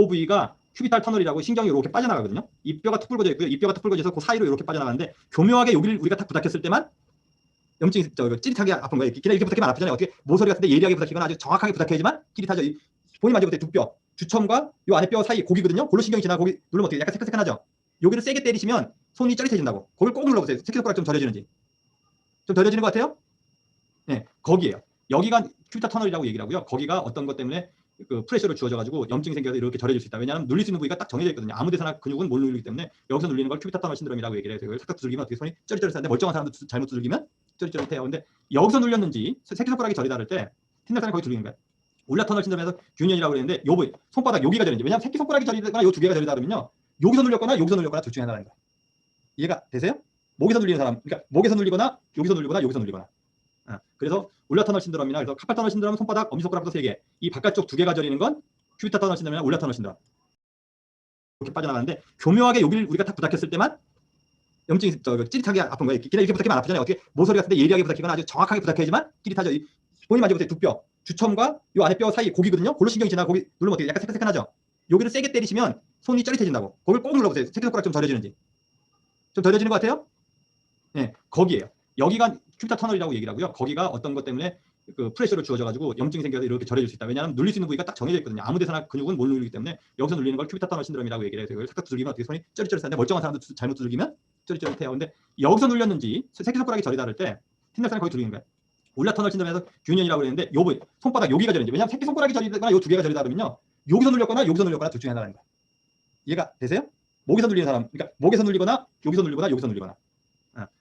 부위가 큐비탈 터널이라고 신경이 이렇게 빠져나가거든요. 이 뼈가 툭 붉어져 있고요. 이 뼈가 툭 붉어져서 그 사이로 이렇게 빠져나가는데 교묘하게 여기를 우리가 딱 부닥쳤을 때만 염증이 찌릿하게 아픈 거예요. 그냥 이렇게 부닥치면 아프잖아요. 어떻게 모서리 같은데 예리하게 부닥치거나 아주 정확하게 부닥쳐야지만 찌릿하죠. 본인 만져볼 때 두 뼈, 주첨과 요 안에 뼈 사이 고기거든요. 골로 신경이 지나고 거기 누르면 어떻게 약간 새끈새끈하죠. 여기를 세게 때리시면 손이 쩌릿해진다고. 거길 꼭 눌러보세요. 새끼손가락 좀 저려지는지. 좀 저려지는 것 같아요? 네, 거기에요. 여기가 큐비타 터널이라고 얘기를 하고요. 거기가 어떤 것 때문에 그 프레셔를 주어져가지고 염증이 생겨서 이렇게 저려질 수 있다. 왜냐하면 눌릴 수 있는 부위가 딱 정해져 있거든요. 아무 데서나 근육은 못 눌리기 때문에 여기서 눌리는 걸 큐비타 터널 신드롬이라고 얘기를 해요. 이걸 탁탁 두들기면 어떻게 손이 쩌릿쩌릿한데 멀쩡한 사람도 잘못 두들기면 쩌릿쩌릿해요. 근데 여기서 눌렸는지 새끼손가락이 저리다 그럴 때 텐더사는 거기 두들기는 거예요. 울라 터널 신드롬에서 균형이라고 그랬는데 요 부위 손바닥 여기가 저리는지 왜냐하면 새끼손가락이 저리거나 요 두 개가 저리다 그러면요. 여기서 눌렸거나 여기서 눌렸거나 둘 중에 하나라는 거예요. 이해가 되세요? 목에서 눌리는 사람, 그러니까 목에서 눌리거나 여기서 눌리거나 여기서 눌리거나. 그래서 울라 터널 신드롬이나 그래서 카팔 터널 신드롬은 손바닥, 엄지손가락부터 3개, 이 바깥쪽 2개가 저리는 건 큐비타 터널 신드롬이나 울라 터널 신드롬. 이렇게 빠져나가는데 교묘하게 여기를 우리가 딱 부닥쳤을 때만 염증이 찌릿하게 아픈 거예요. 그냥 이렇게 부닥치면 아프잖아요. 어떻게 모서리 같은데 예리하게 부닥치거나 아주 정확하게 부닥쳐야지만 찌릿하죠. 본인 만져볼 때 두 뼈, 주첨과 요 안에 뼈 사이 고기거든요. 골로 신경이 지나고 거기 누르면 어떻게 약간 새끈새끈하죠. 여기를 세게 때리시면 손이 쩌릿해진다고. 거길 꼭 눌러보세요. 새끼손가락 좀 저려지는지. 좀 저려지는 것 같아요? 네, 거기에요. 여기가 큐비타 터널이라고 얘기를 하고요. 거기가 어떤 것 때문에 그 프레셔를 주어져가지고 염증이 생겨서 이렇게 저려질 수 있다. 왜냐하면 눌릴 수 있는 부위가 딱 정해져 있거든요. 아무 데서나 근육은 못 눌리기 때문에 여기서 눌리는 걸 큐비타 터널 신드롬이라고 얘기를 해요. 이걸 탁탁 두들기면 어떻게 손이 쩌릿쩌릿한데 멀쩡한 사람도 잘못 두들기면 쩌릿쩌릿해요. 근데 여기서 눌렸는지 새끼손가락이 저리다 그럴 때 텐더사는 거기 두들기는 거예요. 울라 터널 신드롬에서 균형이라고 그랬는데 요 부위 손바닥 여기가 저리는지 왜냐하면 새끼손가락이 저리거나 요 두 개가 저리다 그러면요. 여기서 눌렸거나 둘 중에 하나라는 거예요. 이해가 되세요? 목에서 눌리는 사람, 그러니까 목에서 눌리거나 여기서 눌리거나 여기서 눌리거나.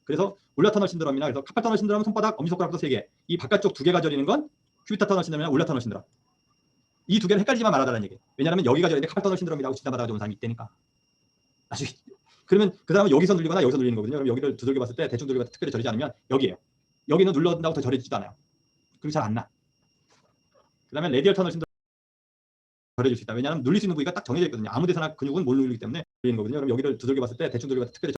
그래서 울라 터널 신드롬이나 그래서 카팔 터널 신드롬은 손바닥, 엄지손가락부터 3개, 이 바깥쪽 2개가 저리는 건 큐비타 터널 신드롬이나 울라 터널 신드롬. 이 두 개를 헷갈리지만 말아달라는 얘기예요. 왜냐하면 여기가 저리는데 카팔 터널 신드롬이라고 진단받아가지고 온 사람이 있다니까. 나중에 그러면 그 사람은 여기서 눌리거나 여기서 눌리는 거거든요. 그럼 여기를 두들겨 봤을 때 대충 두들겨 특별히 저리지 않으면 여기예요. 여기는 눌러준다고 더 저려지지도 않아요. 그리고 잘 안 나. 그다음에 레디얼 터널 신드롬 저려질 수 있다. 왜냐하면 눌릴 수 있는 부위가 딱 정해져 있거든요. 아무 데서나 근육은 못 눌리기 때문에 눌리는 거거든요. 그럼 여기를 두들겨 봤을 때 대충 두들겨 봤을 때 특별히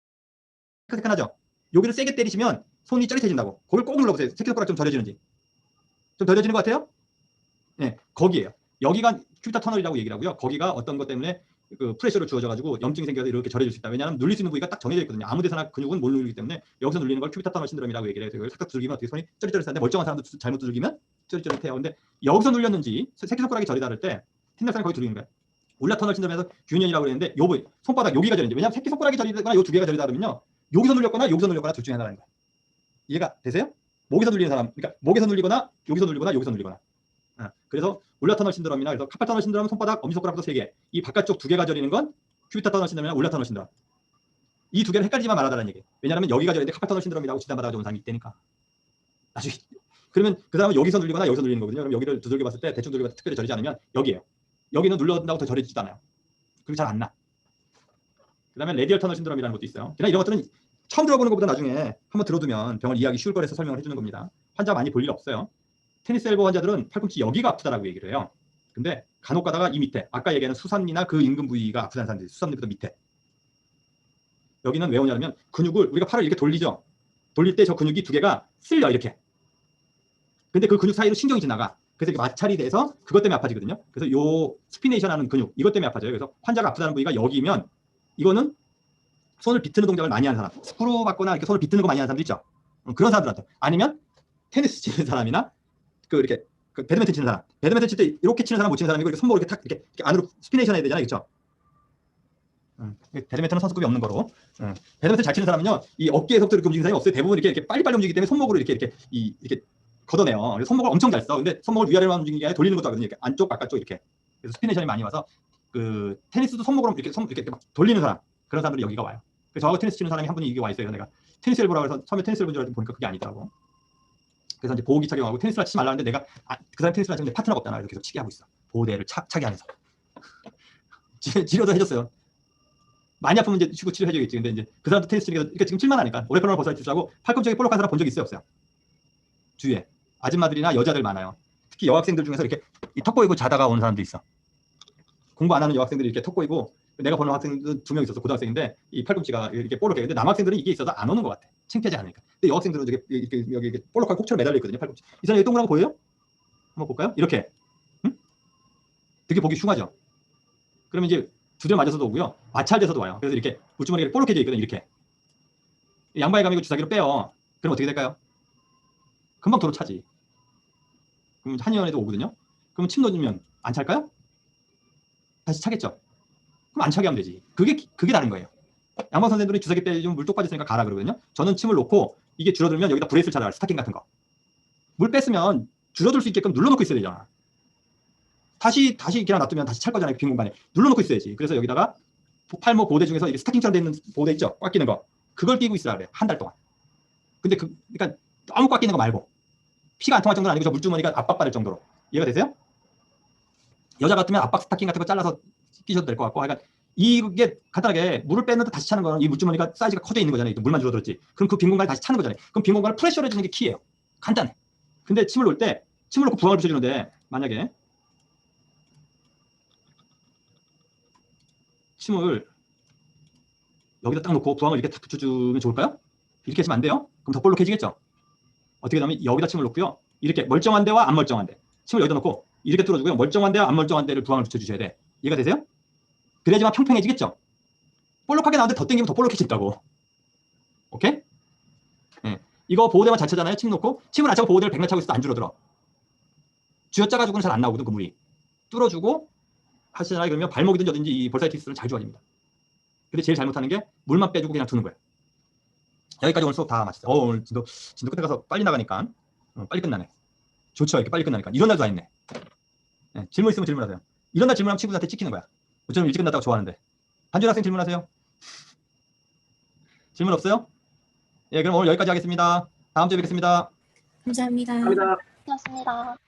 새끈새끈하죠. 여기를 세게 때리시면 손이 쩌릿해진다고. 거길 꼭 눌러보세요. 새끼손가락 좀 저려지는지. 좀 저려지는 것 같아요? 네, 거기에요. 여기가 큐비타 터널이라고 얘기를 하고요. 거기가 어떤 것 때문에 그 프레셔를 주어져가지고 염증이 생겨서 이렇게 저려질 수 있다. 왜냐하면 눌릴 수 있는 부위가 딱 정해져 있거든요. 아무 데서나 근육은 못 눌리기 때문에 여기서 눌리는 걸 큐비타 터널 신드롬이라고 얘기를 해요. 이걸 탁탁 두들기면 어떻게 손이 쩌릿쩌릿한데 멀쩡한 사람도 잘못 두들기면 쩌릿쩌릿해요. 근데 여기서 눌렸는지 새끼손가락이 저리다 그럴 때 텐더사는 거기 두들기는 거예요. 울라 터널 신드롬에서 균형이라고 그랬는데 요 부위 손바닥 여기가 저리는지 왜냐하면 새끼손가락이 저리거나 요 두 개가 저리다 그러면요. 여기서 눌렸거나 둘 중에 하나라는 거예요. 이해가 되세요? 목에서 눌리는 사람, 그러니까 목에서 눌리거나 여기서 눌리거나 여기서 눌리거나. 그래서 울라 터널 신드롬이나 그래서 카팔 터널 신드롬은 손바닥, 엄지손가락부터 3개. 이 바깥쪽 2개가 저리는 건 큐비타 터널 신드롬이나 울라 터널 신드롬. 이 2개를 헷갈리지만 말아달라는 얘기. 왜냐하면 여기가 저리는데 카팔 터널 신드롬이라고 진단받아서 온 사람이 있다니까. 나중에 그러면 그 사람은 여기서 눌리거나 여기서 눌리는 거거든요. 그럼 여기를 두들겨 봤을 때 대충 두들겨 봤을 때 특별히 저리지 않으면 여기예요. 여기는 눌러준다고 더 저리지도 않아요. 그리고 잘 안 나. 그다음에 레디얼 터널 신드롬이라는 것도 있어요. 그냥 이런 것들은 처음 들어보는 것보다 나중에 한번 들어두면 병원 이해하기 쉬울 거라서 설명을 해주는 겁니다. 환자 많이 볼 일 없어요. 테니스 엘보 환자들은 팔꿈치 여기가 아프다라고 얘기를 해요. 근데 간혹 가다가 이 밑에, 아까 얘기하는 수산이나 그 인근 부위가 아프다는 사람들이 수산부터 밑에. 여기는 왜 오냐면 근육을 우리가 팔을 이렇게 돌리죠. 돌릴 때 저 근육이 2개가 쓸려 이렇게. 근데 그 근육 사이로 신경이 지나가. 그래서 이렇게 마찰이 돼서 그것 때문에 아파지거든요. 그래서 요 스피네이션 하는 근육 이것 때문에 아파져요. 그래서 환자가 아프다는 부위가 여기면 이거는 손을 비트는 동작을 많이 하는 사람, 스크루 받거나 이렇게 손을 비트는 거 많이 하는 사람들 있죠. 그런 사람들한테. 아니면 테니스 치는 사람이나 그 이렇게 그 배드민턴 치는 사람. 배드민턴 칠 때 이렇게 치는 사람 못 치는 사람이고 이렇게 손목을 이렇게 탁 이렇게 안으로 스피네이션 해야 되잖아요. 그렇죠? 배드민턴은 선수급이 없는 거로. 배드민턴 잘 치는 사람은요, 이 어깨에서부터 이렇게 움직이는 사람이 없어요. 대부분 이렇게 빨리빨리 움직이기 때문에 손목으로 이렇게 걷어내요. 그래서 손목을 엄청 잘 써. 근데 손목을 위아래로만 움직이는 게 아니라 돌리는 것도 하거든요. 이렇게 안쪽, 바깥쪽 이렇게. 그래서 스피네이션이 많이 와서 그 테니스도 손목으로 이렇게 막 돌리는 사람, 그런 사람들이 여기가 와요. 그래서 저하고 테니스 치는 사람이 한 분이 이게 와 있어요. 내가 테니스 엘보라고 해서 처음에 테니스 엘보인 줄 알았더니 보니까 그게 아니더라고. 그래서 이제 보호기 착용하고 테니스를 치지 말라 하는데 내가 그 사람 테니스를 치는데 파트너가 없잖아. 그래서 계속 치게 하고 있어. 보호대를 차게 하면서. 치료도 해줬어요. 많이 아프면 이제 치고 치료해줘야겠지. 근데 이제 그 사람도 테니스 치니까 이렇게 지금 칠만 하니까 오래편을 벗어날 줄 알고 팔꿈치에 볼록한 사람 본 적 있어요, 없어요? 주위에 아줌마들이나 여자들 많아요. 특히 여학생들 중에서 이렇게 턱 보이고 자다가 오는 사람도 있어. 공부 안 하는 여학생들이 이렇게 턱 보이고, 내가 보는 학생도 2명 있었어. 고등학생인데 이 팔꿈치가 이렇게 볼록해. 근데 남학생들은 이게 있어서 안 오는 것 같아. 창피하지 않으니까. 근데 여학생들은 여기 볼록하게 콕처럼 매달려 있거든요. 팔꿈치. 이 사람이 동그란 거 보여요? 한번 볼까요? 이렇게. 응? 되게 보기 흉하죠. 그러면 이제 두드려 맞아서도 오고요. 마찰돼서도 와요. 그래서 이렇게 물주머니가 볼록해져 있거든요. 이렇게. 양방에 감이고 주사기로 빼요. 그럼 어떻게 될까요? 금방 도로 차지. 그럼 한의원에도 오거든요. 그러면 침 넣으면 안 찰까요? 다시 차겠죠. 그럼 안 차게 하면 되지. 그게 다른 거예요. 양방 선생님들이 주사기 빼주면 물 똑 빠졌으니까 가라 그러거든요. 저는 침을 놓고 이게 줄어들면 여기다 브레이스를 찾아가요. 스타킹 같은 거. 물 뺐으면 줄어들 수 있게끔 눌러놓고 있어야 되잖아. 다시 그냥 놔두면 다시 찰 거잖아요. 빈 공간에. 눌러놓고 있어야지. 그래서 여기다가 팔목 보호대 중에서 이렇게 스타킹처럼 돼 있는 보호대 있죠? 꽉 끼는 거. 그걸 끼고 있으라 그래요. 한 달 동안. 근데 그러니까 너무 꽉 끼는 거 말고. 피가 안 통할 정도는 아니고 저 물주머니가 압박받을 정도로. 이해가 되세요? 여자 같으면 압박 스타킹 같은 거 잘라서 끼셔도 될 것 같고. 그러니까 이게 간단하게 물을 뺐는데 다시 차는 거는 이 물주머니가 사이즈가 커져 있는 거잖아요. 물만 줄어들었지. 그럼 그 빈 공간을 다시 차는 거잖아요. 그럼 빈 공간을 프레셔를 해주는 게 키예요. 간단해. 근데 침을 놓을 때 침을 놓고 부항을 붙여주는데 만약에 침을 여기다 딱 놓고 부항을 이렇게 딱 붙여주면 좋을까요? 이렇게 하시면 안 돼요. 그럼 더 볼록해지겠죠. 어떻게 하면 여기다 침을 놓고요. 이렇게 멀쩡한 데와 안 멀쩡한 데. 침을 여기다 놓고 이렇게 뚫어주고요. 멀쩡한 데와 안 멀쩡한 데를 부항을 붙여주셔야 돼. 이해가 되세요? 그래야지만 평평해지겠죠. 볼록하게 나오는데 더 당기면 더 볼록해진다고. 오케이? 네. 이거 보호대만 잘 차잖아요. 침 놓고 침을 안 차고 보호대를 백날 차고 있어도 안 줄어들어. 쥐어짜가지고는 잘 안 나오거든. 그 물이. 뚫어주고 하시잖아요. 그러면 발목이든 어딘지 이 볼사이티스는 잘 좋아집니다. 근데 제일 잘못하는 게 물만 빼주고 그냥 두는 거예요. 여기까지 오늘 수업 다 마쳤어요. 오늘 진도 끝에 가서 빨리 나가니까 빨리 끝나네. 좋죠. 이렇게 빨리 끝나니까. 이런 날도 다 있네. 네. 질문 있으면 질문하세요. 이런 날 질문하면 친구들한테 찍히는 거야. 저는 일찍 끝났다고 좋아하는데. 한준 학생 질문하세요. 질문 없어요? 예, 그럼 오늘 여기까지 하겠습니다. 다음 주에 뵙겠습니다. 감사합니다. 감사합니다. 고맙습니다.